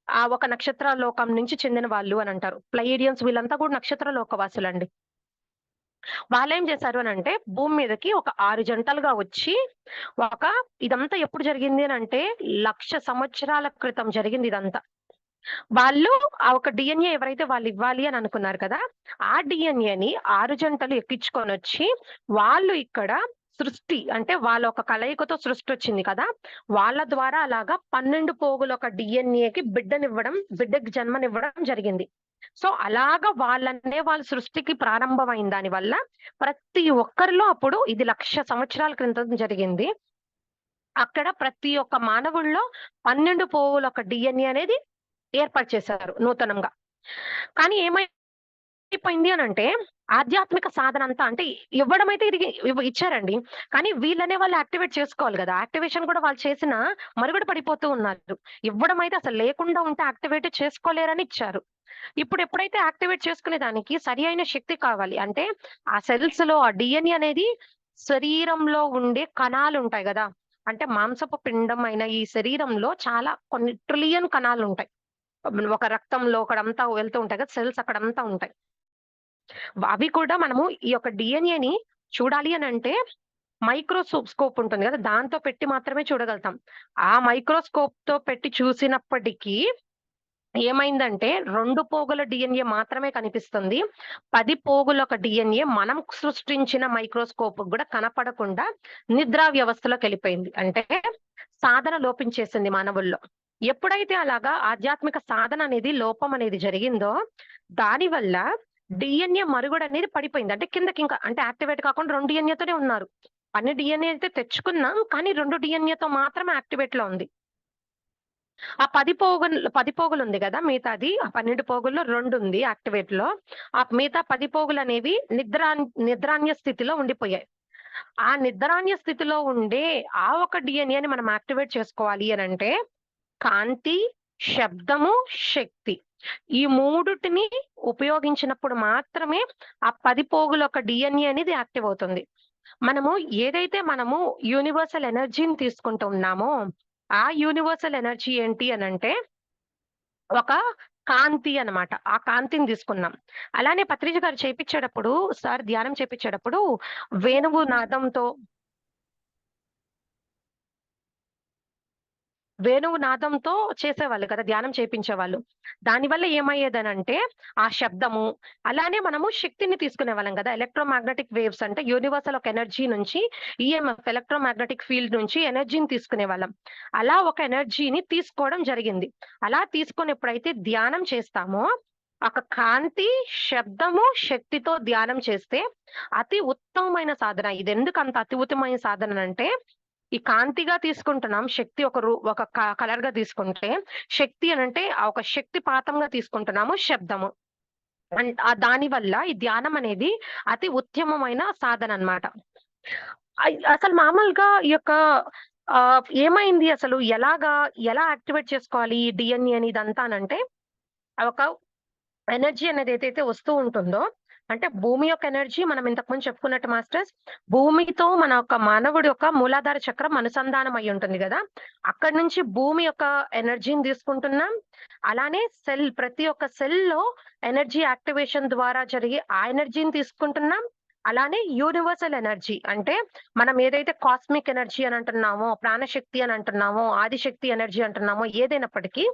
ఆ ఒక నక్షత్ర లోకం నుంచి చెందిన వాళ్ళు అనంటారు. ప్లయిడియన్స్ వీళ్ళంతా కూడా నక్షత్ర లోకవాసులండి. వాళ్ళేం చేశారు అనంటే, భూమి మీదకి ఒక 6 జంటలుగా వచ్చి, ఒక ఇదంతా ఎప్పుడు జరిగింది అనంటే, 1,00,000 సంవత్సరాల క్రితం జరిగింది ఇదంతా. వాళ్ళు ఆ ఒక డీఎన్ఏ ఎవరైతే వాళ్ళివ్వాలి అని అనుకున్నారు కదా! ఆ డీఎన్ఏని 6 జంటలు ఎక్కించుకొనొచ్చి, వాళ్ళు ఇక్కడ సృష్టి అంటే వాళ్ళ ఒక కలయికతో సృష్టొచ్చింది కదా! వాళ్ళ ద్వారా అలాగా 12 పోగుల ఒక డీఎన్ఏకి బిడ్డకి జన్మనివ్వడం జరిగింది. సో, అలాగా వాళ్ళ సృష్టికి ప్రారంభమైన దాని వల్ల ప్రతి ఒక్కరిలో అప్పుడు ఇది 1,00,000 సంవత్సరాల క్రితం జరిగింది. అక్కడ ప్రతి ఒక్క మానవుల్లో 12 పోగుల ఒక డీఎన్ఏ అనేది ఏర్పాటు చేశారు నూతనంగా. కానీ ఏమైపోయింది అనంటే, ఆధ్యాత్మిక సాధనంతా అంటే ఇవ్వడమైతే ఇది ఇచ్చారండి. కానీ వీళ్ళనే వాళ్ళు యాక్టివేట్ చేసుకోవాలి గదా! యాక్టివేషన్ కూడా వాళ్ళు చేసినా మరుగున పడిపోతూ ఉన్నారు. ఇవ్వడమైతే అసలు లేకుండా ఉంటే యాక్టివేట్ చేసుకోలేరని ఇచ్చారు. ఇప్పుడు ఎప్పుడైతే యాక్టివేట్ చేసుకునే దానికి సరి అయిన శక్తి కావాలి. అంటే ఆ సెల్స్‌లో ఆ డీఎన్ఏ అనేది శరీరంలో ఉండే కణాలుంటాయి గదా! అంటే మాంసపు పిండం అయిన ఈ శరీరంలో చాలా కొన్ని ట్రిలియన్ కణాలుంటాయి. ఒక రక్తంలో అక్కడంతా వెళ్తూ ఉంటాయి కదా! సెల్స్ అక్కడంతా ఉంటాయి. అవి కూడా మనము ఈ యొక్క డీఎన్ఏని చూడాలి అనంటే స్కోప్ ఉంటుంది గదా! దాంతో పెట్టి మాత్రమే చూడగలుగుతాం. ఆ మైక్రోస్కోప్‌తో పెట్టి చూసినప్పటికీ ఏమైందంటే 2 పోగుల డీఎన్ఏ మాత్రమే కనిపిస్తుంది. 10 పోగుల ఒక డీఎన్ఏ మనం సృష్టించిన మైక్రోస్కోప్‌కి గూడా కనపడకుండా నిద్రా వ్యవస్థలోకెళ్ళిపోయింది. అంటే సాధన లోపించేసింది మానవుల్లో. ఎప్పుడైతే అలాగా ఆధ్యాత్మిక సాధన అనేది లోపం అనేది జరిగిందో, దానివల్ల డీఎన్ఏ మనుగడనేది పడిపోయింది. అంటే కిందకింకా అంటే యాక్టివేట్ కాకుండా 2 డీఎన్ఏతోనే ఉన్నారు. అన్ని డీఎన్ఏ అయితే తెచ్చుకున్నాం. కానీ 2 డీఎన్ఏతో మాత్రమే యాక్టివేట్‌లో ఉంది. ఆ 10 పోగులుంది గదా! మిగతాది ఆ 12 పోగుల్లో 2 ఉంది యాక్టివేట్‌లో. ఆ మిగతా 10 పోగులనేవి నిద్రాన్య స్థితిలో ఉండిపోయాయి. ఆ నిద్రాన్య స్థితిలో ఉండే ఆ ఒక డీఎన్ఏని మనం యాక్టివేట్ చేసుకోవాలి అనంటే, కాంతి, శబ్దము, శక్తి. ఈ మూడిటిని ఉపయోగించినప్పుడు మాత్రమే ఆ 10 పోగుల ఒక డీఎన్ఏ అనేది యాక్టివ్ అవుతుంది. మనము యూనివర్సల్ ఎనర్జీని తీసుకుంటూ ఉన్నామో, ఆ యూనివర్సల్ ఎనర్జీ ఏంటి అనంటే, ఒక కాంతి అన్నమాట. ఆ కాంతిని తీసుకున్నాం. అలానే పత్రిజి గారు చేపిచ్చేటప్పుడు సార్ ధ్యానం చేపిచ్చేటప్పుడు వేణువు నాదంతో వేణువు నాదంతో చేసేవాళ్ళు కదా! ధ్యానం చేపించేవాళ్ళు. దానివల్ల ఏమయ్యేదనంటే, ఆ శబ్దము, అలానే మనము శక్తిని తీసుకునేవాళ్ళం గదా! ఎలక్ట్రోమాగ్నెటిక్ వేవ్స్ అంటే యూనివర్సల్ ఒక ఎనర్జీ నుంచి ఈఎంఎఫ్ ఎలక్ట్రోమాగ్నెటిక్ ఫీల్డ్ నుంచి ఎనర్జీని తీసుకునేవాళ్ళం. అలా ఒక ఎనర్జీని తీసుకోవడం జరిగింది. అలా తీసుకొని ఎప్పుడైతే ధ్యానం చేస్తామో, ఒక కాంతి, శబ్దము, శక్తితో ధ్యానం చేస్తే అతి ఉత్తమమైన సాధన. ఇదెందుకంత అతి ఉత్తమమైన సాధననంటే, ఈ కాంతిగా తీసుకుంటున్నాం. శక్తి ఒక కలర్‌గా తీసుకుంటే, శక్తి అనంటే ఆ ఒక శక్తిపాతంగా తీసుకుంటున్నాము శబ్దము. దాని వల్ల ఈ ధ్యానం అనేది అతి ఉత్తమమైన సాధన అన్నమాట. అసలు మామూలుగా ఈ యొక్క ఏమైంది అసలు? ఎలా యాక్టివేట్ చేసుకోవాలి ఈ డీఎన్ఏని ఇదంతానంటే, ఒక ఎనర్జీ అనేది ఏదైతే వస్తూ ఉంటుందో, అంటే భూమి యొక్క ఎనర్జీ మనం ఇంతకుముందు చెప్పుకున్నట్టు మాస్టర్స్, భూమితో మన యొక్క మానవుడి యొక్క మూలాధార చక్రం అనుసంధానం అయ్యి ఉంటుంది గదా! అక్కడి నుంచి భూమి యొక్క ఎనర్జీని తీసుకుంటున్నాం. అలానే ప్రతి ఒక్క సెల్‌లో ఎనర్జీ యాక్టివేషన్ ద్వారా జరిగే ఆ ఎనర్జీని తీసుకుంటున్నాం. అలానే యూనివర్సల్ ఎనర్జీ అంటే మనం ఏదైతే కాస్మిక్ ఎనర్జీ అని అంటున్నామో, ప్రాణశక్తి అని అంటున్నామో, ఆదిశక్తి ఎనర్జీ అంటున్నామో ఏదైనప్పటికీ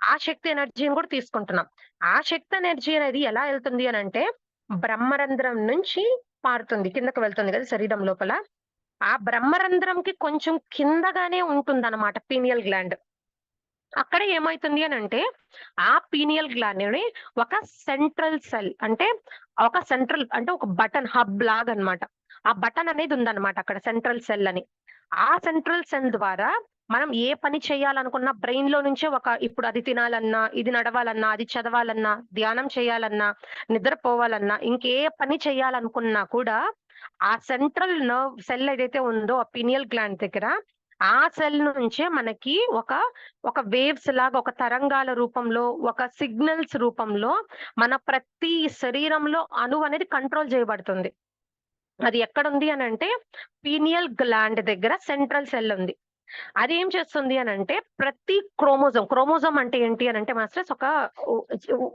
ఆ శక్తి ఎనర్జీని కూడా తీసుకుంటున్నాం. ఆ శక్తి ఎనర్జీ అనేది ఎలా ఎళ్తుంది అనంటే, బ్రహ్మరంధ్రం నుంచి పారుతుంది. కిందకి వెళ్తుంది గదా! శరీరం లోపల. ఆ బ్రహ్మరంధ్రంకి కొంచెం కిందగానే ఉంటుందన్నమాట పీనియల్ గ్లాండ్. అక్కడ ఏమైతుంది అనంటే, ఆ పీనియల్ గ్లాండ్‌ని ఒక సెంట్రల్ సెల్ అంటే, ఒక బటన్ హబ్ లాగనమాట. ఆ బటన్ అనేది ఉందన్నమాట అక్కడ సెంట్రల్ సెల్ అని. ఆ సెంట్రల్ సెల్ ద్వారా మనం ఏ పని చేయాలనుకున్నా బ్రెయిన్‌లో నుంచే ఇప్పుడు అది తినాలన్నా, ఇది నడవాలన్నా, అది చదవాలన్నా, ధ్యానం చేయాలన్నా, నిద్రపోవాలన్నా, ఇంకే పని చేయాలనుకున్నా కూడా ఆ సెంట్రల్ నర్వ్ సెల్ ఏదైతే ఉందో ఆ పీనియల్ గ్లాండ్ దగ్గర ఆ సెల్ నుంచే మనకి ఒక వేవ్స్ లాగా ఒక తరంగాల రూపంలో, ఒక సిగ్నల్స్ రూపంలో మన ప్రతి శరీరంలో అణువు అనేది కంట్రోల్ చేయబడుతుంది. అది ఎక్కడుంది అనంటే పీనియల్ గ్లాండ్ దగ్గర సెంట్రల్ సెల్ ఉంది. అదేం చేస్తుంది అనంటే ప్రతి క్రోమోజోమ్ అంటే ఏంటి అనంటే మాస్టర్స్ ఒక ఉ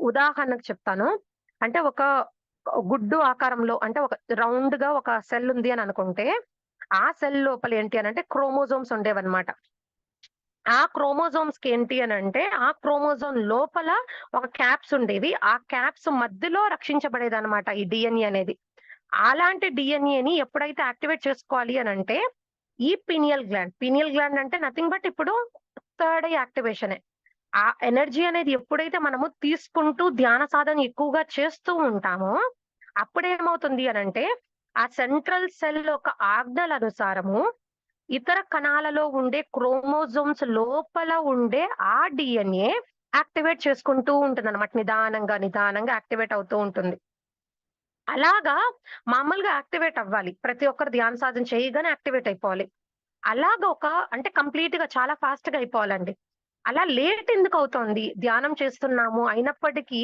ఉదాహరణకు చెప్తాను. అంటే ఒక గుడ్డు ఆకారంలో అంటే ఒక రౌండ్‌గా ఒక సెల్ ఉంది అని అనుకుంటే, ఆ సెల్ లోపల ఏంటి అనంటే క్రోమోజోమ్స్ ఉండేవన్నమాట. ఆ క్రోమోజోమ్స్‌కి ఏంటి అనంటే, ఆ క్రోమోజోమ్ లోపల ఒక క్యాప్స్ ఉండేవి. ఆ క్యాప్స్ మధ్యలో రక్షించబడేదన్నమాట ఈ డీఎన్ఏ అనేది. అలాంటి డీఎన్ఏని ఎప్పుడైతే యాక్టివేట్ చేసుకోవాలి అనంటే, ఈ పీనియల్ గ్లాండ్ అంటే నథింగ్ బట్ ఇప్పుడు థర్డ్ ఐ యాక్టివేషనే. ఆ ఎనర్జీ అనేది ఎప్పుడైతే మనము తీసుకుంటూ ధ్యాన సాధన ఎక్కువగా చేస్తూ ఉంటామో, అప్పుడేమవుతుంది అనంటే, ఆ సెంట్రల్ సెల్ యొక్క ఆజ్ఞలనుసారము ఇతర కణాలలో ఉండే క్రోమోజోమ్స్ లోపల ఉండే ఆ డీఎన్ఏ యాక్టివేట్ చేసుకుంటూ ఉంటుందన్నమాట. నిదానంగా యాక్టివేట్ అవుతూ ఉంటుంది. అలాగా మామూలుగా యాక్టివేట్ అవ్వాలి. ప్రతి ఒక్కరు ధ్యాన సాధన చేయగానే యాక్టివేట్ అయిపోవాలి. అలాగా అంటే కంప్లీట్‌గా చాలా ఫాస్ట్‌గా అయిపోవాలండి. అలా లేట్ ఎందుకవుతోంది? ధ్యానం చేస్తున్నాము. అయినప్పటికీ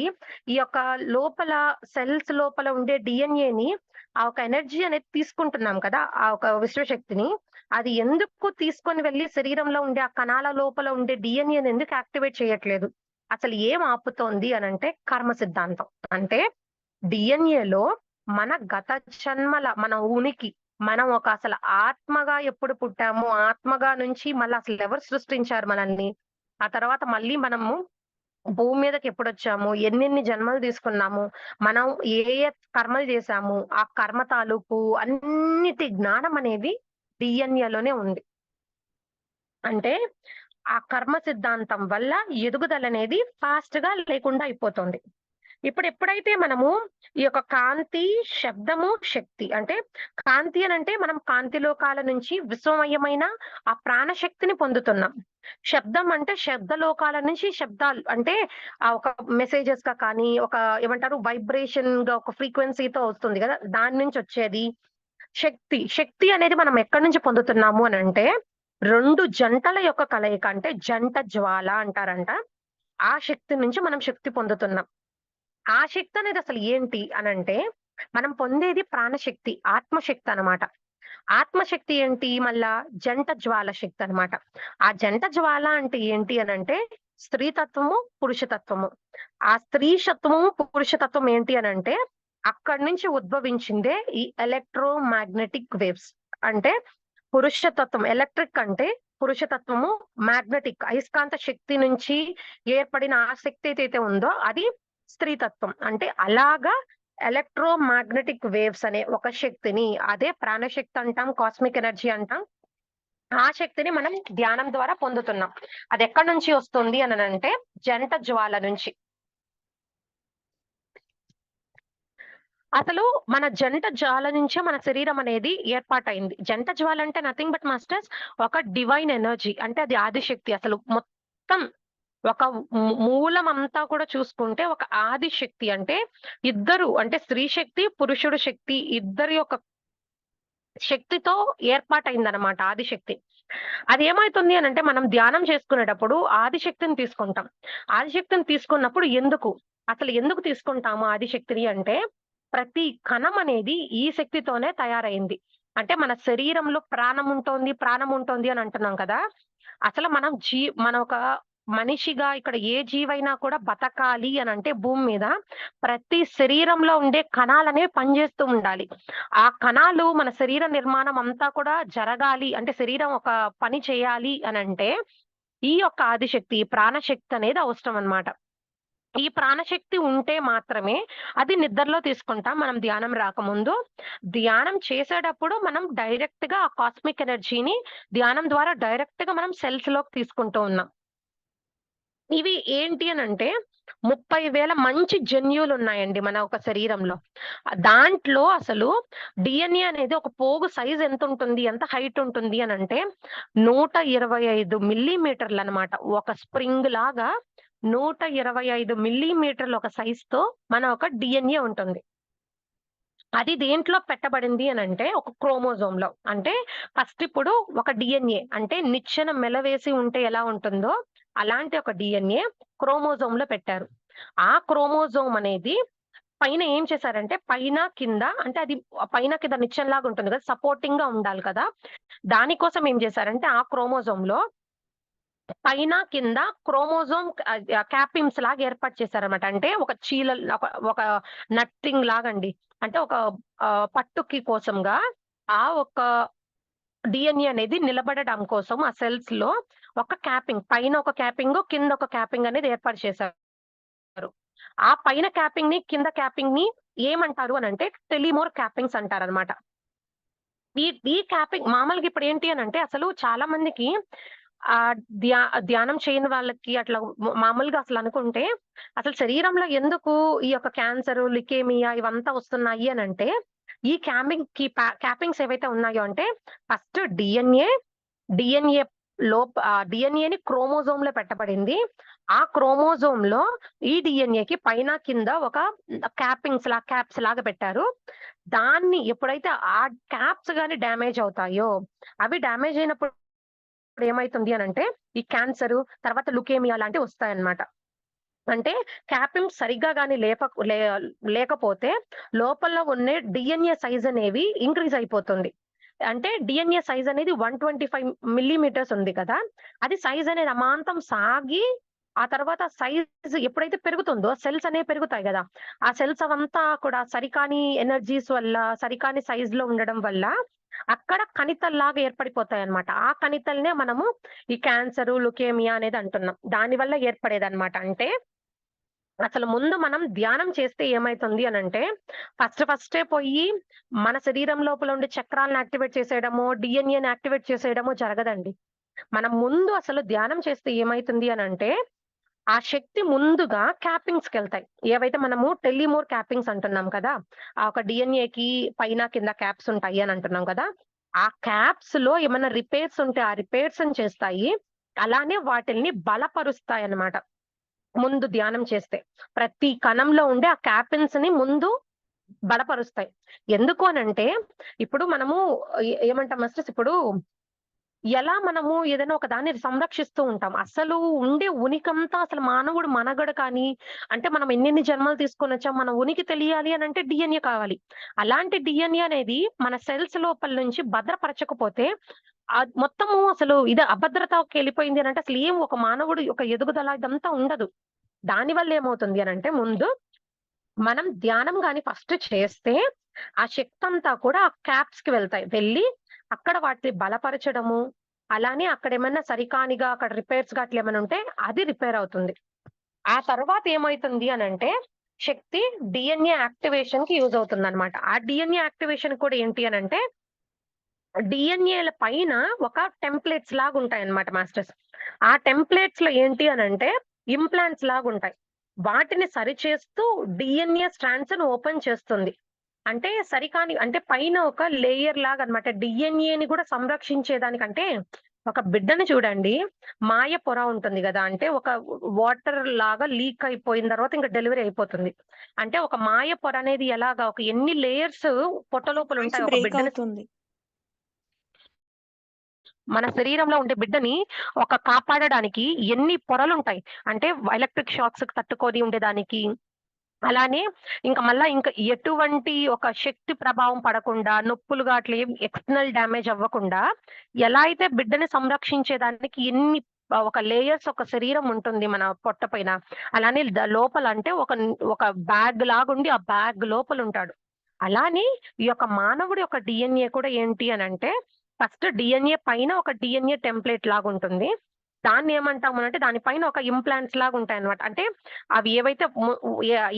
ఈ యొక్క లోపల సెల్స్ లోపల ఉండే డీఎన్ఏని ఆ ఒక ఎనర్జీ అనేది తీసుకుంటున్నాం కదా! ఆ ఒక విశ్వశక్తిని. అది ఎందుకు తీసుకొని వెళ్లి శరీరంలో ఉండే ఆ కణాల లోపల ఉండే డీఎన్ఏని ఎందుకు యాక్టివేట్ చేయట్లేదు? అసలు ఏం ఆపుతోంది అనంటే కర్మ సిద్ధాంతం. అంటే డీఎన్ఏలో మన గత మన ఉనికి, మనం అసలు ఆత్మగా ఎప్పుడు పుట్టాము, ఆత్మగా నుంచి మళ్ళా అసలెవరు సృష్టించారు మనల్ని, ఆ తర్వాత మళ్ళీ మనము భూమి మీదకి ఎప్పుడొచ్చాము, ఎన్నెన్ని జన్మలు తీసుకున్నాము, మనం ఏ ఏ కర్మలు చేశాము, ఆ కర్మ తాలూకు అన్నిటి జ్ఞానం అనేది డీఎన్ఏలోనే ఉంది. అంటే ఆ కర్మ సిద్ధాంతం వల్ల ఎదుగుదలనేది ఫాస్ట్‌గా లేకుండా అయిపోతుంది. ఎప్పుడైతే మనము ఈ యొక్క కాంతి, శబ్దము, శక్తి అంటే కాంతి అనంటే మనం కాంతి లోకాల నుంచి విశ్వమయమైన ఆ ప్రాణశక్తిని పొందుతున్నాం. శబ్దం అంటే శబ్ద లోకాల నుంచి శబ్దాలు అంటే ఒక మెసేజెస్‌గా కానీ, ఒక ఏమంటారు వైబ్రేషన్‌గా ఒక ఫ్రీక్వెన్సీతో వస్తుంది గదా! దాని నుంచి వచ్చేది. శక్తి అనేది మనం ఎక్కడి నుంచి పొందుతున్నాము అనంటే 2 జంటల యొక్క కలయిక అంటే జంట జ్వాల అంటారంట. ఆ శక్తి నుంచి మనం శక్తి పొందుతున్నాం. ఆ శక్తనేది అసలు ఏంటి అనంటే, మనం పొందేది ప్రాణశక్తి, ఆత్మశక్తి అనమాట. ఆత్మశక్తి ఏంటి మళ్ళా జంట జ్వాల శక్తనమాట. ఆ జంట జ్వాల అంటే ఏంటి అనంటే, స్త్రీ తత్వము, పురుషతత్వము. ఆ స్త్రీషత్వము, పురుషతత్వం ఏంటి అనంటే, అక్కడి నుంచి ఉద్భవించిందే ఈ ఎలక్ట్రో మాగ్నెటిక్ వేవ్స్. అంటే పురుషతత్వం ఎలక్ట్రిక్ అంటే పురుషతత్వము మ్యాగ్నెటిక్ అయస్కాంత శక్తి నుంచి ఏర్పడిన ఆ శక్తి ఏదైతే ఉందో అది స్త్రీతత్వం. అంటే అలాగా ఎలక్ట్రోమాగ్నెటిక్ వేవ్స్ అనే ఒక శక్తిని అదే ప్రాణశక్తి అంటాం, కాస్మిక్ ఎనర్జీ అంటాం. ఆ శక్తిని మనం ధ్యానం ద్వారా పొందుతున్నాం. అది ఎక్కడి నుంచి వస్తుంది అనంటే జంట జ్వాల నుంచి. అసలు మన జంట జ్వాల నుంచే మన శరీరం అనేది ఏర్పాటయింది. జంట జ్వాల అంటే నథింగ్ బట్ మాస్టర్స్ ఒక డివైన్ ఎనర్జీ. అంటే అది ఆదిశక్తి. అసలు మొత్తం ఒక మూలం అంతా కూడా చూసుకుంటే ఒక ఆదిశక్తి. అంటే ఇద్దరు అంటే స్త్రీ శక్తి, పురుషుడు శక్తి ఇద్దరి యొక్క శక్తితో ఏర్పాటయిందనమాట ఆదిశక్తి. అదేమైతుంది అనంటే మనం ధ్యానం చేసుకునేటప్పుడు ఆదిశక్తిని తీసుకుంటాం. ఆదిశక్తిని తీసుకున్నప్పుడు అసలు ఎందుకు తీసుకుంటాము ఆదిశక్తిని అంటే, ప్రతి కణం అనేది ఈ శక్తితోనే తయారైంది. అంటే మన శరీరంలో ప్రాణం ఉంటోంది అని అంటున్నాం కదా! అసలు మన ఒక మనిషిగా ఇక్కడ ఏ జీవైనా కూడా బతకాలి అనంటే భూమి మీద ప్రతి శరీరంలో ఉండే కణాలనేవి పనిచేస్తూ ఉండాలి. ఆ కణాలు మన శరీర నిర్మాణం అంతా కూడా జరగాలి అంటే శరీరం ఒక పని చేయాలి అనంటే ఈ యొక్క ఆదిశక్తి, ప్రాణశక్తి అనేది అవసరం అన్నమాట. ఈ ప్రాణశక్తి ఉంటే మాత్రమే అది నిద్రలో తీసుకుంటాం మనం ధ్యానం రాకముందు. ధ్యానం చేసేటప్పుడు మనం డైరెక్ట్‌గా ఆ కాస్మిక్ ఎనర్జీని ధ్యానం ద్వారా డైరెక్ట్‌గా మనం సెల్స్‌లోకి తీసుకుంటూ ఉన్నాం. ఇవి ఏంటి అనంటే 30,000 మంచి జన్యువులున్నాయండి మన ఒక శరీరంలో. దాంట్లో అసలు డీఎన్ఏ అనేది ఒక పోగు సైజ్ ఎంతుంటుంది, ఎంత హైట్ ఉంటుంది అనంటే 125 మిల్లీమీటర్లనమాట. ఒక స్ప్రింగ్ లాగా 125 మిల్లీమీటర్ల ఒక సైజ్‌తో మన ఒక డీఎన్ఏ ఉంటుంది. అది దేంట్లో పెట్టబడింది అనంటే ఒక క్రోమోజోమ్‌లో. అంటే ఫస్ట్ ఇప్పుడు ఒక డీఎన్ఏ అంటే నిచ్చెన మెలవేసి ఉంటే ఎలా ఉంటుందో అలాంటి ఒక డీఎన్ఏ క్రోమోజోమ్‌లో పెట్టారు. ఆ క్రోమోజోమ్ అనేది పైన ఏం చేశారంటే పైన, కింద అంటే అది పైన కింద నిచ్చెనలాగా ఉంటుంది కదా! సపోర్టింగ్‌గా ఉండాలి కదా! దానికోసం ఏం చేశారంటే ఆ క్రోమోజోమ్‌లో పైన, కింద క్రోమోజోమ్ క్యాపిమ్స్ లాగా ఏర్పాటు చేశారన్నమాట. అంటే ఒక చీలల్ ఒక ఒక నట్టింగ్ లాగండి. అంటే ఒక పట్టుకి కోసంగా ఆ ఒక డీఎన్ఏ అనేది నిలబడడం కోసం ఆ సెల్స్‌లో ఒక క్యాపింగ్ పైన ఒక క్యాపింగు, కింద ఒక క్యాపింగ్ అనేది ఏర్పాటు చేశారు. ఆ పైన క్యాపింగ్‌ని, కింద క్యాపింగ్‌ని ఏమంటారు అనంటే టెలిమోర్ క్యాపింగ్స్ అంటారన్నమాట. ఈ ఈ క్యాపింగ్ మామూలుగా ఇప్పుడేంటి అనంటే అసలు చాలా మందికి ఆహ్, ధ్యా ధ్యానం చేయని వాళ్ళకి అట్లా మామూలుగా అసలనుకుంటే, అసలు శరీరంలో ఎందుకు ఈ యొక్క క్యాన్సరు, లికేమియా ఇవంతా వస్తున్నాయి అనంటే, ఈ క్యాపింగ్స్ ఏవైతే ఉన్నాయో అంటే ఫస్ట్ డీఎన్ఏ డీఎన్ఏని క్రోమోజోమ్‌లో పెట్టబడింది. ఆ క్రోమోజోమ్‌లో ఈ డీఎన్ఏకి పైన, కింద ఒక క్యాప్స్ లాగా పెట్టారు. దాన్ని ఎప్పుడైతే ఆ క్యాప్స్ గాని డ్యామేజ్ అవుతాయో, అవి డ్యామేజ్ అయినప్పుడు ఏమైతుంది అనంటే, ఈ క్యాన్సరు, తర్వాత లుకేమియా లాంటివి వస్తాయన్నమాట. అంటే క్యాపింగ్ సరిగ్గా గాని లేకపోతే లోపల ఉన్న డీఎన్ఏ సైజ్ అనేవి ఇంక్రీజ్ అయిపోతుంది. అంటే డీఎన్ఏ సైజ్ అనేది 125 మిల్లీమీటర్స్ ఉంది కదా! అది సైజ్ అనేది అమాంతం సాగి, ఆ తర్వాత సైజ్ ఎప్పుడైతే పెరుగుతుందో సెల్స్ అనేవి పెరుగుతాయి గదా! ఆ సెల్స్ అవంతా కూడా సరికాని ఎనర్జీస్ వల్ల, సరికాని సైజ్‌లో ఉండడం వల్ల అక్కడ కణితల్లాగా ఏర్పడిపోతాయన్నమాట. ఆ కణితల్నే మనము ఈ క్యాన్సరు, లుకేమియా అనేది అంటున్నాం. దాని వల్ల ఏర్పడేదన్నమాట. అంటే అసలు ముందు మనం ధ్యానం చేస్తే ఏమైతుంది అనంటే, ఫస్టే పోయి మన శరీరం లోపల ఉండే చక్రాలను యాక్టివేట్ చేసేయడమో, డీఎన్ఏని యాక్టివేట్ చేసేయడమో జరగదండి. మనం ముందు అసలు ధ్యానం చేస్తే ఏమైతుంది అనంటే, ఆ శక్తి ముందుగా క్యాపింగ్స్‌కెళ్తాయి. ఏవైతే మనము టెలిమోర్ క్యాపింగ్స్ అంటున్నాం కదా! ఆ ఒక డీఎన్ఏకి పైన, కింద క్యాప్స్ ఉంటాయి అని అంటున్నాం కదా! ఆ క్యాప్స్‌లో ఏమన్నా రిపేర్స్ ఉంటే ఆ రిపేర్స్‌ని చేస్తాయి. అలానే వాటిల్ని బలపరుస్తాయన్నమాట. ముందు ధ్యానం చేస్తే. ప్రతి కణంలో ఉండే ఆ క్యాపిన్స్‌ని ముందు బలపరుస్తాయి. ఎందుకు అనంటే, ఇప్పుడు మనము ఏమంటాం మాస్టర్స్ ఇప్పుడు ఎలా మనము ఏదైనా ఒక దాన్ని సంరక్షిస్తూ ఉంటాం. అసలు ఉండే ఉనికంతా అసలు మానవుడు మనుగడ కానీ, అంటే మనం ఎన్నెన్ని జన్మలు తీసుకొనొచ్చాం, మన ఉనికి తెలియాలి అనంటే డీఎన్ఏ కావాలి. అలాంటి డీఎన్ఏ అనేది మన సెల్స్ లోపల నుంచి భద్రపరచకపోతే, మొత్తము అసలు ఇది అభద్రతకెళ్ళిపోయింది అనంటే అసలు ఏం ఒక మానవుడు ఒక ఎదుగుదల ఇదంతా ఉండదు. దానివల్ల ఏమవుతుంది అనంటే ముందు మనం ధ్యానం గాని ఫస్ట్ చేస్తే, ఆ శక్తంతా కూడా ఆ క్యాప్స్‌కి వెళ్తాయి. వెళ్ళి అక్కడ వాటిని బలపరచడము, అలానే అక్కడేమన్నా సరికానిగా అక్కడ రిపేర్స్‌గా అట్లేమన్నా ఉంటే అది రిపేర్ అవుతుంది. ఆ తర్వాత ఏమైతుంది అనంటే, శక్తి డీఎన్ఏ యాక్టివేషన్‌కి యూజ్ అవుతుందనమాట. ఆ డీఎన్ఏ యాక్టివేషన్ కూడా ఏంటి అనంటే, డీఎన్ఏల పైన ఒక టెంప్లేట్స్ లాగుంటాయన్నమాట మాస్టర్స్. ఆ టెంప్లేట్స్‌లో ఏంటి అనంటే, ఇంప్లాంట్స్ లాగుంటాయి. వాటిని సరిచేస్తూ డీఎన్ఏ స్ట్రాండ్స్‌ని ఓపెన్ చేస్తుంది. అంటే సరికాని అంటే పైన ఒక లేయర్ లాగనమాట. డీఎన్ఏని కూడా సంరక్షించేదానికంటే, ఒక బిడ్డని చూడండి, మాయ పొర ఉంటుంది గదా! అంటే ఒక వాటర్ లాగా లీక్ అయిపోయిన తర్వాత ఇంక డెలివరీ అయిపోతుంది. అంటే ఒక మాయ పొర అనేది ఎలాగా ఒక ఎన్ని లేయర్స్ పొట్ట వాయిస్ లోపలుంటాయి ఒక బ్రేక్ బిడ్డని అవుతుంది. మన శరీరంలో ఉండే బిడ్డని కాపాడడానికి ఎన్ని పొరలుంటాయి. అంటే ఎలక్ట్రిక్ షాక్స్‌కి తట్టుకొని ఉండేదానికి, అలానే ఇంక ఎటువంటి ఒక శక్తి ప్రభావం పడకుండా, నొప్పులుగా అట్లా ఏం ఎక్స్టర్నల్ డ్యామేజ్ అవ్వకుండా, ఎలా అయితే బిడ్డని సంరక్షించేదానికి ఎన్ని ఒక లేయర్స్ ఒక శరీరం ఉంటుంది మన పొట్ట పైన. అలానే లోపల అంటే ఒక బ్యాగ్ లాగుండి, ఆ బ్యాగ్ లోపలుంటాడు. అలానే ఈ యొక్క మానవుడి యొక్క డీఎన్ఏ కూడా ఏంటి అనంటే, ఫస్ట్ డీఎన్ఏ పైన ఒక డీఎన్ఏ టెంప్లేట్ లాగుంటుంది. దాన్నేమంటామనంటే, దాని పైన ఒక ఇంప్లాంట్స్ లాగుంటాయన్నమాట. అంటే అవి ఏవైతే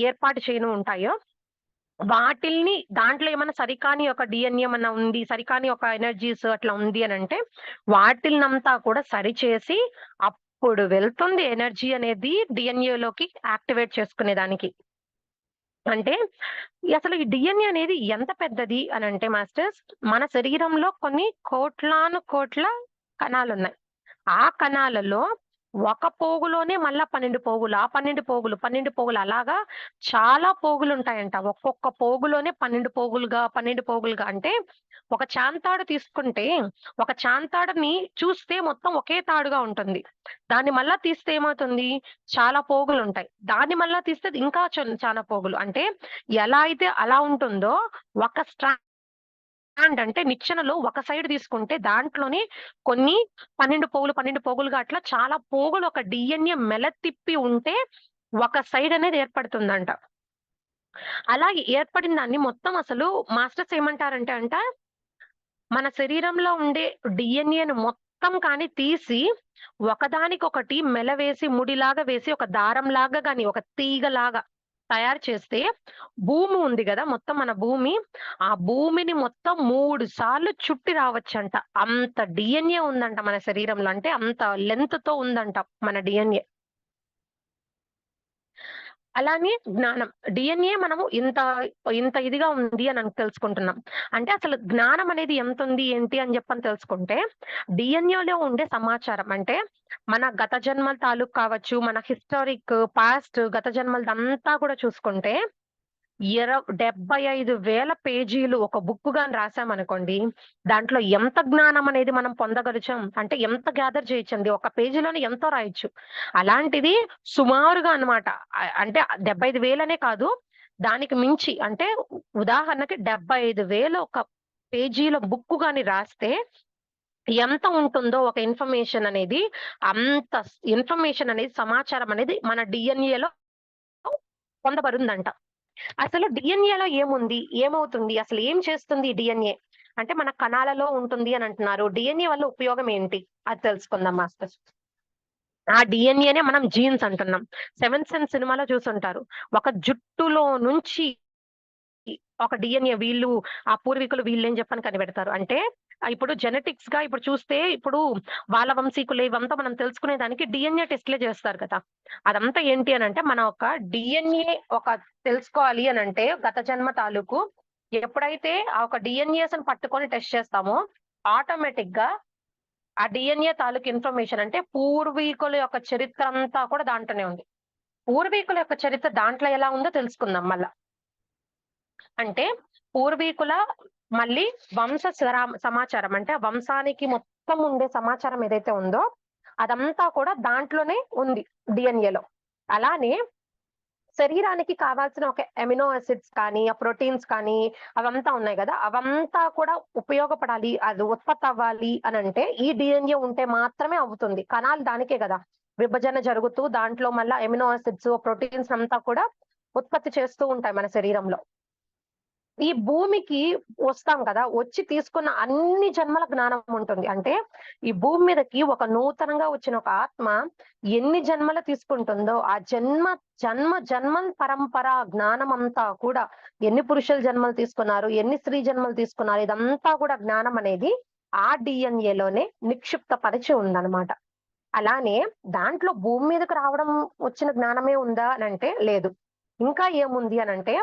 ఏర్పాటు చేయను ఉంటాయో, వాటిల్ని దాంట్లో ఏమన్నా సరికాని ఒక డీఎన్ఏ ఏమన్నా ఉంది, సరికాని ఒక ఎనర్జీస్ అట్లా ఉంది అనంటే, వాటిల్నంతా కూడా సరిచేసి, అప్పుడు వెళ్తుంది ఎనర్జీ అనేది డీఎన్ఏలోకి యాక్టివేట్ చేసుకునేదానికి. అంటే అసలు ఈ డీఎన్ఏ అనేది ఎంత పెద్దది అనంటే మాస్టర్స్, మన శరీరంలో కొన్ని కోట్లాను కోట్ల కణాలున్నాయి. ఆ కణాలలో ఒక పోగులోనే మళ్ళా 12 పోగులు, ఆ 12 పోగులు, 12 పోగులు అలాగా చాలా పోగులుంటాయంట. ఒక్కొక్క పోగులోనే 12 పోగులుగా, 12 పోగులుగా అంటే ఒక చాంతాడు తీసుకుంటే, ఒక చాంతాడుని చూస్తే మొత్తం ఒకే తాడుగా ఉంటుంది. దాన్ని మళ్ళా తీస్తే ఏమవుతుంది? చాలా పోగులుంటాయి. దాన్ని మళ్ళా తీస్తే ఇంకా చానా పోగులు. అంటే ఎలా అయితే అలా ఉంటుందో ఒక అంటే నిచ్చెనలో ఒక సైడ్ తీసుకుంటే దాంట్లోనే కొన్ని 12 పోగులు, 12 పోగులుగా అట్లా చాలా పోగులు ఒక డీఎన్ఏ తిప్పి ఉంటే ఒక సైడ్ అనేది ఏర్పడుతుందంట. అలా ఏర్పడిన దాన్ని మొత్తం అసలు మాస్టర్స్ ఏమంటారంటే మన శరీరంలో ఉండే డీఎన్ఏను మొత్తం కానీ తీసి ఒకదానికొకటి మెలవేసి, ముడిలాగా వేసి ఒక దారంలాగా గాని, ఒక తీగలాగా తయారు చేస్తే భూమి ఉంది గదా! మొత్తం మన భూమి, ఆ భూమిని మొత్తం 3 సార్లు చుట్టి రావచ్చంట. అంత డీఎన్ఏ ఉందంట మన శరీరంలో. అంటే అంత లెంగ్త్‌తో ఉందంట మన డీఎన్ఏ. అలానే జ్ఞానం. డీఎన్ఏ మనము ఇంత ఇదిగా ఉంది అని తెలుసుకుంటున్నాం. అంటే అసలు జ్ఞానం అనేది ఎంతుంది, ఏంటి అని జెప్పని తెలుసుకుంటే, డీఎన్ఏలో ఉండే సమాచారం అంటే, మన గత జన్మల తాలూకు కావచ్చు, మన హిస్టారిక్, పాస్ట్ గత జన్మలదంతా కూడా చూసుకుంటే 75,000 పేజీలు ఒక బుక్ గాని రాసామనుకోండి, దాంట్లో ఎంత జ్ఞానం అనేది మనం పొందగలుగుతాం అంటే ఎంత గ్యాదర్ చేయొచ్చండి. ఒక పేజీలోనే ఎంతో రాయొచ్చు. అలాంటిది సుమారుగా అన్నమాట. అంటే 75,000 అనే కాదు. దానికి మించి అంటే ఉదాహరణకి 75,000 ఒక పేజీల బుక్ గాని రాస్తే ఎంత ఉంటుందో ఒక ఇన్ఫర్మేషన్ అనేది, అంత ఇన్ఫర్మేషన్ అనేది సమాచారం అనేది మన డీఎన్ఏలో పొందబడిందంట. అసలు డీఎన్ఏలో ఏముంది? ఏమవుతుంది? అసలు ఏం చేస్తుంది ఈ డీఎన్ఏ? అంటే మన కణాలలో ఉంటుంది అని అంటున్నారు. డీఎన్ఏ వల్ల ఉపయోగం ఏంటి? అది తెలుసుకుందాం మాస్టర్స్. ఆ డీఎన్ఏనే మనం జీన్స్ అంటున్నాం. 'సెవెంత్ సెన్స్' సినిమాలో చూసుంటారు. ఒక జుట్టులో నుంచి ఒక డీఎన్ఏ వీళ్ళు ఆ పూర్వీకులు వీళ్ళని చెప్పని కనిపెడతారు. అంటే ఇప్పుడు జెనెటిక్స్‌గా ఇప్పుడు చూస్తే ఇప్పుడు వాళ్ళ వంశీకులు ఇవంతా మనం తెలుసుకునే దానికి డీఎన్ఏ టెస్ట్‌లే చేస్తారు కదా! అదంతా ఏంటి అనంటే మన ఒక డీఎన్ఏ తెలుసుకోవాలి అనంటే గత జన్మ తాలూకు ఎప్పుడైతే ఆ ఒక డీఎన్ఏస్‌ని పట్టుకొని టెస్ట్ చేస్తామో ఆటోమేటిక్‌గా ఆ డీఎన్ఏ తాలూకు ఇన్ఫర్మేషన్ అంటే పూర్వీకుల యొక్క చరిత్ర అంతా కూడా దాంట్లోనే ఉంది. పూర్వీకుల యొక్క చరిత్ర దాంట్లో ఎలా ఉందో తెలుసుకుందాం మళ్ళా. అంటే పూర్వీకుల మళ్ళీ సమాచారం అంటే ఆ వంశానికి మొత్తం ఉండే సమాచారం ఏదైతే ఉందో, అదంతా కూడా దాంట్లోనే ఉంది డీఎన్ఏలో. అలానే శరీరానికి కావాల్సిన ఒక అమినో యాసిడ్స్ కానీ, ఆ ప్రోటీన్స్ కానీ అవంతా ఉన్నాయి గదా! అవంతా కూడా ఉపయోగపడాలి, అది ఉత్పత్తవ్వాలి అనంటే ఈ డీఎన్ఏ ఉంటే మాత్రమే అవుతుంది. కణాలు దానికే గదా! విభజన జరుగుతూ దాంట్లో మళ్ళా అమినో యాసిడ్స్, ప్రోటీన్స్ అంతా కూడా ఉత్పత్తి చేస్తూ ఉంటాయి మన శరీరంలో. ఈ భూమికి వస్తాం కదా! వచ్చి తీసుకున్న అన్ని జన్మల జ్ఞానం ఉంటుంది. అంటే ఈ భూమి మీదకి ఒక నూతనంగా వచ్చిన ఒక ఆత్మ ఎన్ని జన్మలు తీసుకుంటుందో, ఆ జన్మం పరంపర జ్ఞానమంతా కూడా ఎన్ని పురుషుల జన్మలు తీసుకున్నారు, ఎన్ని స్త్రీ జన్మలు తీసుకున్నారు, ఇదంతా కూడా జ్ఞానం అనేది ఆ డీఎన్ఏలోనే నిక్షిప్తపరిచి ఉందన్నమాట. అలానే దాంట్లో భూమి మీదకి రావడం వచ్చిన జ్ఞానమే ఉందా అనంటే లేదు. ఇంకా ఏముంది అనంటే,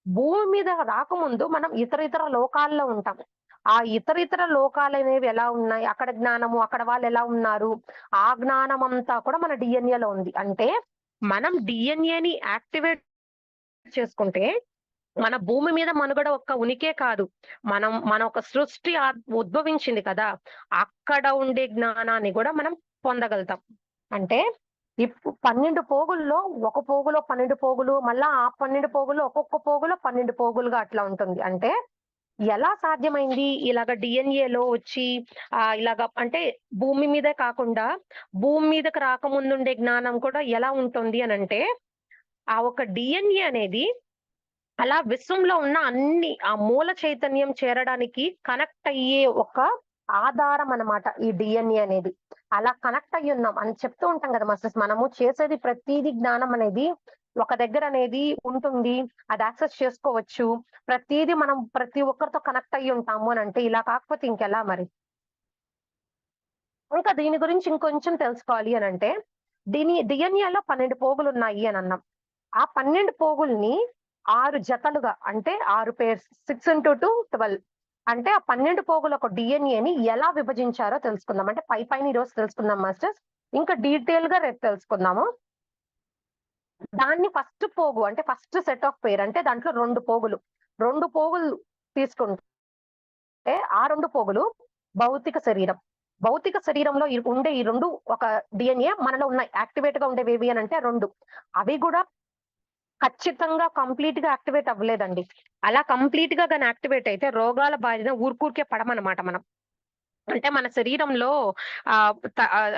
భూమి మీద రాకముందు మనం ఇతర లోకాల్లో ఉంటాం. ఆ ఇతర లోకాలనేవి ఎలా ఉన్నాయి, అక్కడ జ్ఞానము, అక్కడ వాళ్ళెలా ఉన్నారు, ఆ జ్ఞానమంతా కూడా మన డీఎన్ఏలో ఉంది. అంటే మనం డీఎన్ఏని యాక్టివేట్ చేసుకుంటే, మన భూమి మీద మనుగడ ఒక్క ఉనికే కాదు. మన ఒక సృష్టి ఉద్భవించింది కదా! అక్కడ ఉండే జ్ఞానాన్ని గూడా మనం పొందగలుగుతాం. అంటే 12 పోగుల్లో ఒక పోగులో 12 పోగులు, మళ్ళా ఆ 12 పోగుల్లో ఒక్కొక్క పోగులో 12 పోగులుగా అట్లా ఉంటుంది. అంటే ఎలా సాధ్యమైంది? ఇలాగ డీఎన్ఏలో వచ్చి ఇలాగ అంటే భూమి మీదే కాకుండా భూమి మీదకి రాకముందుండే జ్ఞానం కూడా ఎలా ఉంటుంది అనంటే, ఆ ఒక డీఎన్ఏ అనేది అలా విశ్వంలో ఉన్న ఆ మూల చైతన్యం చేరడానికి కనెక్ట్ అయ్యే ఒక ఆధారం అన్నమాట ఈ డీఎన్ఏ అనేది. అలా కనెక్ట్ అయ్యున్నాం అని చెప్తూ ఉంటాం గదా! మాస్టర్స్. మనము చేసేది ప్రతీది జ్ఞానం అనేది ఒక దగ్గర అనేది ఉంటుంది. అది యాక్సెస్ చేసుకోవచ్చు. ప్రతీది మనం ప్రతి ఒక్కరితో కనెక్ట్ అయ్యి ఉంటాము అనంటే ఇలా కాకపోతే ఇంకెలా మరి? ఇంకా దీని గురించి ఇంకొంచెం తెలుసుకోవాలి అనంటే, డిఎన్ఏలో 12 పోగులున్నాయి అనన్నాం. ఆ 12 పోగుల్ని 6 జతలుగా అంటే 6 పెయిర్స్ 6 ఇంటూ 12 అంటే ఆ 12 పోగుల ఒక డీఎన్ఏని ఎలా విభజించారో తెలుసుకుందాం. అంటే పైన ఈరోజు తెలుసుకుందాం మాస్టర్స్. ఇంకా డీటెయిల్‌గా రేపు తెలుసుకుందాము. దాన్ని ఫస్ట్ పోగు అంటే ఫస్ట్ సెట్ ఆఫ్ పెయిర్ అంటే దాంట్లో 2 పోగులు. 2 పోగులు తీసుకుంటే ఆ 2 పోగులు భౌతిక శరీరం. భౌతిక శరీరంలో ఉండే ఈ 2 ఒక డీఎన్ఏ మనలో ఉన్నాయి. యాక్టివేట్‌గా ఉండేవేవి అనంటే 2. అవి గూడా ఖచ్చితంగా కంప్లీట్‌గా యాక్టివేట్ అవ్వలేదండి. అలా కంప్లీట్‌గా గాని యాక్టివేట్ అయితే రోగాల బారిన ఊరుకూరికే పడమనమాట మనం. అంటే మన శరీరంలో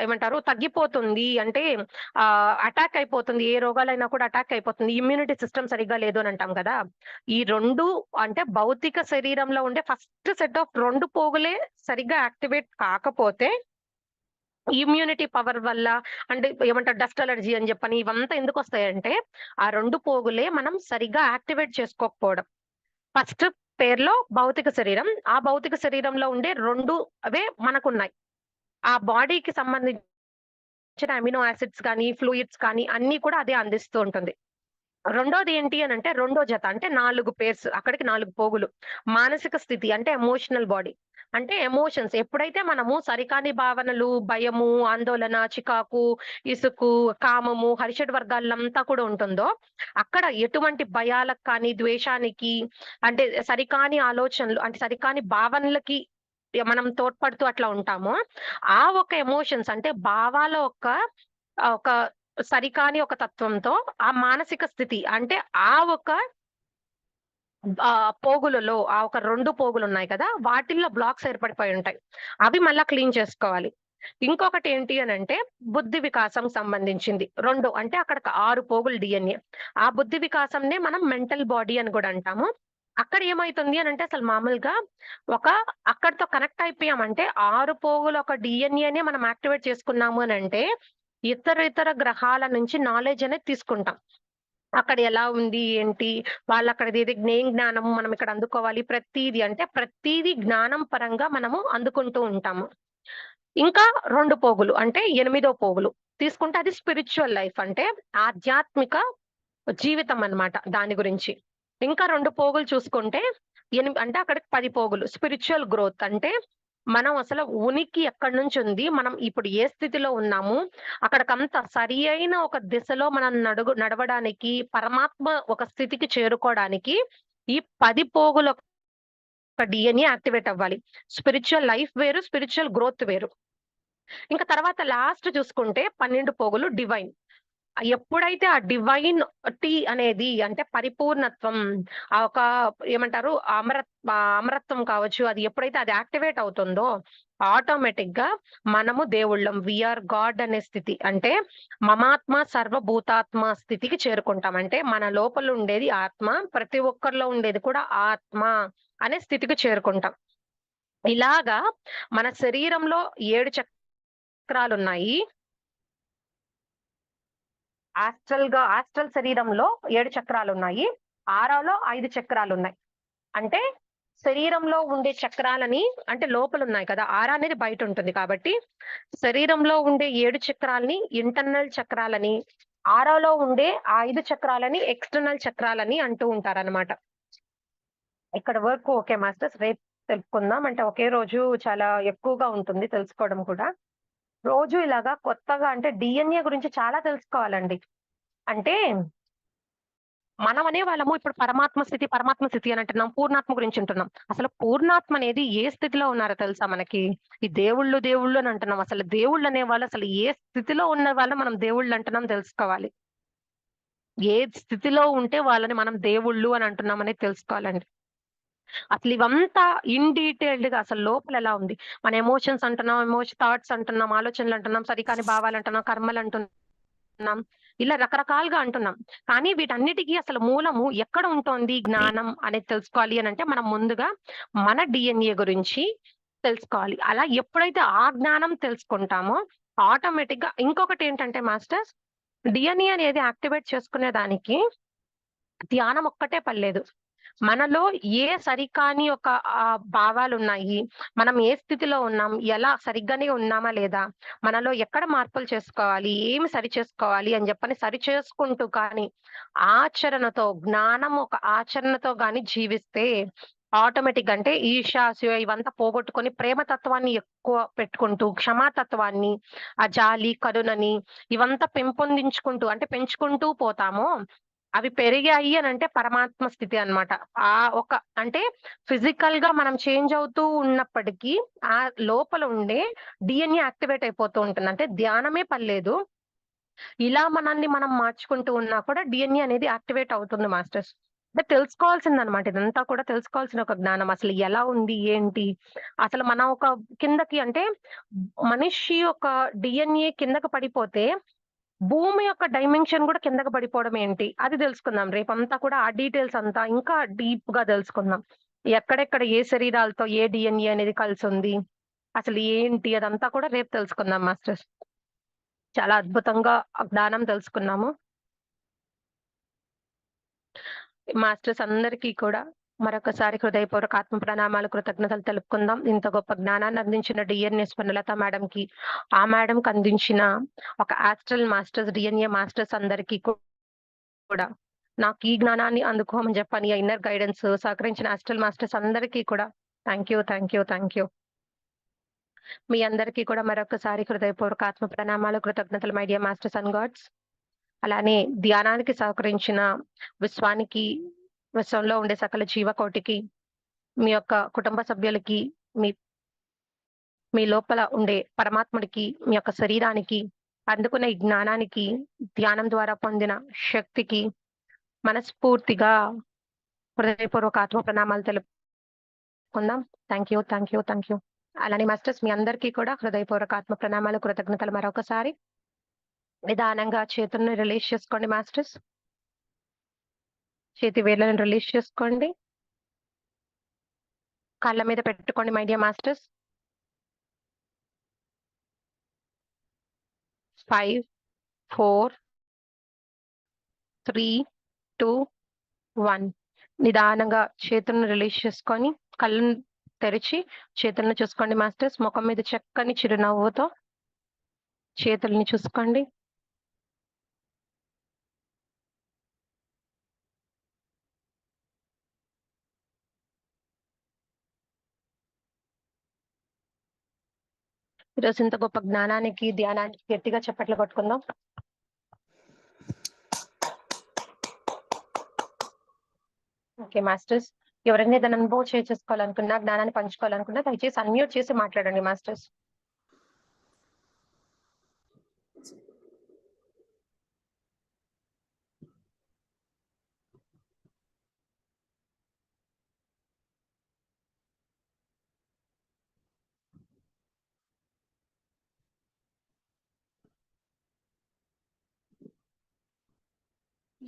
ఏమంటారు తగ్గిపోతుంది. అంటే అటాక్ అయిపోతుంది. ఏ రోగాలైనా కూడా అటాక్ అయిపోతుంది. ఇమ్యూనిటీ సిస్టమ్ సరిగ్గా లేదు అని అంటాం కదా! ఈ 2 అంటే భౌతిక శరీరంలో ఉండే ఫస్ట్ సెట్ ఆఫ్ 2 పోగులే సరిగ్గా యాక్టివేట్ కాకపోతే ఇమ్యూనిటీ పవర్ వల్ల అంటే ఏమంటారు డస్ట్ అలర్జీ అని చెప్పని ఇవంతా ఎందుకొస్తాయంటే, ఆ 2 పోగులే మనం సరిగ్గా యాక్టివేట్ చేసుకోకపోవడం. ఫస్ట్ పేర్లో భౌతిక శరీరం. ఆ భౌతిక శరీరంలో ఉండే 2 అవే మనకున్నాయి. ఆ బాడీకి సంబంధించిన అమినో యాసిడ్స్ కానీ, ఫ్లూయిడ్స్ కానీ అన్నీ కూడా అదే అందిస్తూ ఉంటుంది. రెండోది ఏంటి అనంటే, రెండో జత అంటే 4 పెయిర్స్ అక్కడికి 4 పోగులు. మానసిక స్థితి అంటే ఎమోషనల్ బాడీ. అంటే ఎమోషన్స్ ఎప్పుడైతే మనము సరికాని భావనలు, భయము, ఆందోళన, చికాకు, ఇసుకు, కామము, హరిషడ్ వర్గాలంతా కూడా ఉంటుందో, అక్కడ ఎటువంటి భయాలకు కానీ, ద్వేషానికి అంటే సరికాని ఆలోచనలు అంటే సరికాని భావనలకి మనం తోడ్పడుతూ అట్లా ఉంటామో, ఆ ఒక ఎమోషన్స్ అంటే భావాల ఒక సరికాని ఒక తత్వంతో ఆ మానసిక స్థితి అంటే ఆ ఒక పోగులలో ఆ ఒక 2 పోగులున్నాయి కదా! వాటిల్లో బ్లాక్స్ ఏర్పడిపోయి ఉంటాయి. అవి మళ్ళా క్లీన్ చేసుకోవాలి. ఇంకొకటి ఏంటి అనంటే బుద్ధి వికాసం సంబంధించింది. 2 అంటే అక్కడికి 6 పోగులు డీఎన్ఏ. ఆ బుద్ధి వికాసంనే మనం మెంటల్ బాడీ అని గూడా అంటాము. అక్కడ ఏమైతుంది అనంటే అసలు మామూలుగా ఒక అక్కడితో కనెక్ట్ అయిపోయామంటే 6 పోగుల ఒక డీఎన్ఏనే మనం యాక్టివేట్ చేసుకున్నాము అనంటే ఇతర గ్రహాల నుంచి నాలెడ్జ్ అనేది తీసుకుంటాం. అక్కడ ఎలా ఉంది? ఏంటి? వాళ్ళక్కడిదేది ఏం జ్ఞానము మనం ఇక్కడ అందుకోవాలి. ప్రతీది అంటే ప్రతీది జ్ఞానం పరంగా మనము అందుకుంటూ ఉంటాము. ఇంకా 2 పోగులు అంటే ఎనిమిదో పోగులు తీసుకుంటే అది స్పిరిచ్యువల్ లైఫ్ అంటే ఆధ్యాత్మిక జీవితం అన్నమాట దాని గురించి. ఇంకా 2 పోగులు చూసుకుంటే అంటే అక్కడికి 10 పోగులు స్పిరిచ్యువల్ గ్రోత్ అంటే మనం అసలు ఉనికి ఎక్కడి నుంచుంది? మనం ఇప్పుడు ఏ స్థితిలో ఉన్నాము? అక్కడికంతా సరి అయిన ఒక దిశలో మనం నడవడానికి పరమాత్మ ఒక స్థితికి చేరుకోవడానికి ఈ 10 పోగుల యొక్క డీఎన్ఏ యాక్టివేట్ అవ్వాలి. స్పిరిచ్యువల్ లైఫ్ వేరు, స్పిరిచ్యువల్ గ్రోత్ వేరు. ఇంకా తర్వాత లాస్ట్ చూసుకుంటే 12 పోగులు డివైన్. ఎప్పుడైతే ఆ డివైనిటీ అనేది అంటే పరిపూర్ణత్వం ఒక ఏమంటారు అమరత్వం కావచ్చు. అది ఎప్పుడైతే అది యాక్టివేట్ అవుతుందో, ఆటోమేటిక్ గా మనము దేవుళ్ళం. వీఆర్ గాడ్ అనే స్థితి అంటే మమాత్మ సర్వభూతాత్మ స్థితికి చేరుకుంటాం. అంటే మన లోపల ఉండేది ఆత్మ, ప్రతి ఒక్కరిలో ఉండేది కూడా ఆత్మ అనే స్థితికి చేరుకుంటాం. ఇలాగా మన శరీరంలో 7 చక్రాలున్నాయి. ఆస్ట్రల్ శరీరంలో 7 చక్రాలున్నాయి. ఆరాలో 5 చక్రాలున్నాయి. అంటే శరీరంలో ఉండే చక్రాలని అంటే లోపలున్నాయి కదా! ఆరా అనేది బయటుంటుంది కాబట్టి, శరీరంలో ఉండే 7 చక్రాల్ని ఇంటర్నల్ చక్రాలని, ఆరాలో ఉండే ఆ 5 చక్రాలని ఎక్స్‌టర్నల్ చక్రాలని అంటూ ఉంటారనమాట. ఇక్కడ వరకు ఓకే మాస్టర్స్. రేపు తెలుపుకుందాం. అంటే ఒకే రోజు చాలా ఎక్కువగా ఉంటుంది తెలుసుకోవడం కూడా. రోజు ఇలాగా కొత్తగా అంటే డీఎన్ఏ గురించి చాలా తెలుసుకోవాలండి. అంటే మనం అనేవాళ్ళము ఇప్పుడు పరమాత్మ స్థితి అని అంటున్నాం. పూర్ణాత్మ గురించి ఉంటున్నాం. అసలు పూర్ణాత్మ అనేది ఏ స్థితిలో ఉన్నారో తెలుసా మనకి? ఈ దేవుళ్ళు అని అంటున్నాం. అసలు దేవుళ్ళు అనేవాళ్ళు అసలు ఏ స్థితిలో ఉన్న వాళ్ళని మనం దేవుళ్ళు అంటున్నాం తెలుసుకోవాలి. ఏ స్థితిలో ఉంటే వాళ్ళని మనం దేవుళ్ళు అని అంటున్నాం అనేది తెలుసుకోవాలండి. అసలు ఇవంతా ఇన్ డీటెయిల్డ్‌గా అసలు లోపల ఎలా ఉంది? మన ఎమోషన్స్ అంటున్నాం, థాట్స్ అంటున్నాం, ఆలోచనలు అంటున్నాం, సరికాని భావాలు అంటున్నాం, కర్మలు అంటున్నాం. ఇలా రకరకాలుగా అంటున్నాం. కానీ వీటన్నిటికి అసలు మూలము ఎక్కడ ఉంటోంది జ్ఞానం అనేది తెలుసుకోవాలి అనంటే, మనం ముందుగా మన డీఎన్ఏ గురించి తెలుసుకోవాలి. అలా ఎప్పుడైతే ఆ జ్ఞానం తెలుసుకుంటామో, ఆటోమేటిక్‌గా ఇంకొకటేంటంటే మాస్టర్స్, డీఎన్ఏ అనేది యాక్టివేట్ చేసుకునే దానికి ధ్యానం ఒక్కటే పనిలేదు. మనలో ఏ సరికాని ఒక భావాలున్నాయి, మనం ఏ స్థితిలో ఉన్నాం, ఎలా సరిగ్గానే ఉన్నామా లేదా, మనలో ఎక్కడ మార్పులు చేసుకోవాలి, ఏమి సరిచేసుకోవాలి అని చెప్పని సరిచేసుకుంటూ కానీ, ఆచరణతో జ్ఞానం ఒక ఆచరణతో గాని జీవిస్తే ఆటోమేటిక్‌గా అంటే ఈర్ష్య, అసూయ ఇవంతా పోగొట్టుకొని ప్రేమ తత్వాన్ని ఎక్కువ పెట్టుకుంటూ, క్షమాతత్వాన్ని, ఆ జాలి, కరుణని ఇవంతా పెంపొందించుకుంటూ అంటే పెంచుకుంటూ పోతామో అవి పెరిగాయి అనంటే పరమాత్మ స్థితి అన్నమాట. ఒక అంటే ఫిజికల్‌గా మనం చేంజ్ అవుతూ ఉన్నప్పటికీ, ఆ లోపల ఉండే డీఎన్ఏ యాక్టివేట్ అయిపోతూ ఉంటుంది. అంటే ధ్యానమే పనిలేదు. ఇలా మనల్ని మనం మార్చుకుంటూ ఉన్నా కూడా డీఎన్ఏ అనేది యాక్టివేట్ అవుతుంది మాస్టర్స్. అంటే తెలుసుకోవాల్సిందనమాట. ఇదంతా కూడా తెలుసుకోవాల్సిన ఒక జ్ఞానం. అసలు ఎలా ఉంది? ఏంటి? అసలు మనం ఒక కిందకి అంటే మనిషి యొక్క డీఎన్ఏ కిందకి పడిపోతే భూమి యొక్క డైమెన్షన్ గూడా కిందకి పడిపోవడం ఏంటి? అది తెలుసుకుందాం. రేపంతా కూడా ఆ డీటెయిల్స్ అంతా ఇంకా డీప్‌గా తెలుసుకుందాం. ఎక్కడెక్కడ ఏ శరీరాలతో ఏ డీఎన్ఏ అనేది కలిసుంది? అసలు ఏంటి? అదంతా కూడా రేపు తెలుసుకుందాం మాస్టర్స్. చాలా అద్భుతంగా జ్ఞానం తెలుసుకున్నాము. మాస్టర్స్ అందరికీ కూడా మరొకసారి హృదయపూర్వక ఆత్మ ప్రణామాలు, కృతజ్ఞతలు తెలుపుకుందాం. ఇంత గొప్ప జ్ఞానాన్ని అందించిన డీఎన్ఎస్ స్వర్ణలత మేడంకి, ఆ మేడంకి అందించిన ఒక ఆస్ట్రల్ మాస్టర్స్, డీఎన్ఏ మాస్టర్స్ అందరికీ కూడా నాకు ఈ జ్ఞానాన్ని అందుకోమని చెప్పని ఇన్నర్ గైడెన్స్ సహకరించిన ఆస్ట్రల్ మాస్టర్స్ అందరికీ కూడా thank you. Thank you. Thank you. మీ అందరికీ కూడా మరొకసారి హృదయపూర్వక ఆత్మ ప్రణామాలు, కృతజ్ఞతలు my dear masters and gods. అలానే ధ్యానానికి సహకరించిన విశ్వానికి, విశ్వంలో ఉండే సకల జీవకోటికి, మీ యొక్క కుటుంబ సభ్యులకి, మీ మీ లోపల ఉండే పరమాత్ముడికి, మీ యొక్క శరీరానికి, అందుకున్న ఈ జ్ఞానానికి, ధ్యానం ద్వారా పొందిన శక్తికి మనస్ఫూర్తిగా హృదయపూర్వక ఆత్మ ప్రణామాలు తెలుపుకుందాం. Thank you. Thank you. Thank you. అలానే మాస్టర్స్ మీ అందరికీ కూడా హృదయపూర్వక ఆత్మ ప్రణామాలు, కృతజ్ఞతలు మరొకసారి. నిదానంగా చేతుల్ని రిలీజ్ చేసుకోండి మాస్టర్స్. చేతి వేళ్ళని రిలీజ్ చేసుకోండి. కాళ్ళ మీద పెట్టుకోండి మై డియర్ మాస్టర్స్. 5, 4, 3, 2, 1 నిదానంగా చేతులను రిలీజ్ చేసుకొని, కళ్ళను తెరిచి చేతులను చూసుకోండి మాస్టర్స్. మొఖం మీద చక్కని చిరునవ్వుతో చేతుల్ని చూసుకోండి. ఈరోజు ఇంత గొప్ప జ్ఞానానికి, ధ్యానానికి గట్టిగా చప్పట్లు కొట్టుకుందాం. Okay masters. ఎవరైనా ఏదైనా అనుభవం షేర్ చేసుకోవాలనుకున్నా, జ్ఞానాన్ని పంచుకోవాలనుకున్నా దయచేసి అన్‌మ్యూట్ చేసి మాట్లాడండి masters.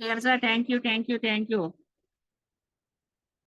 Clear sir. Thank you. Thank you. Thank you.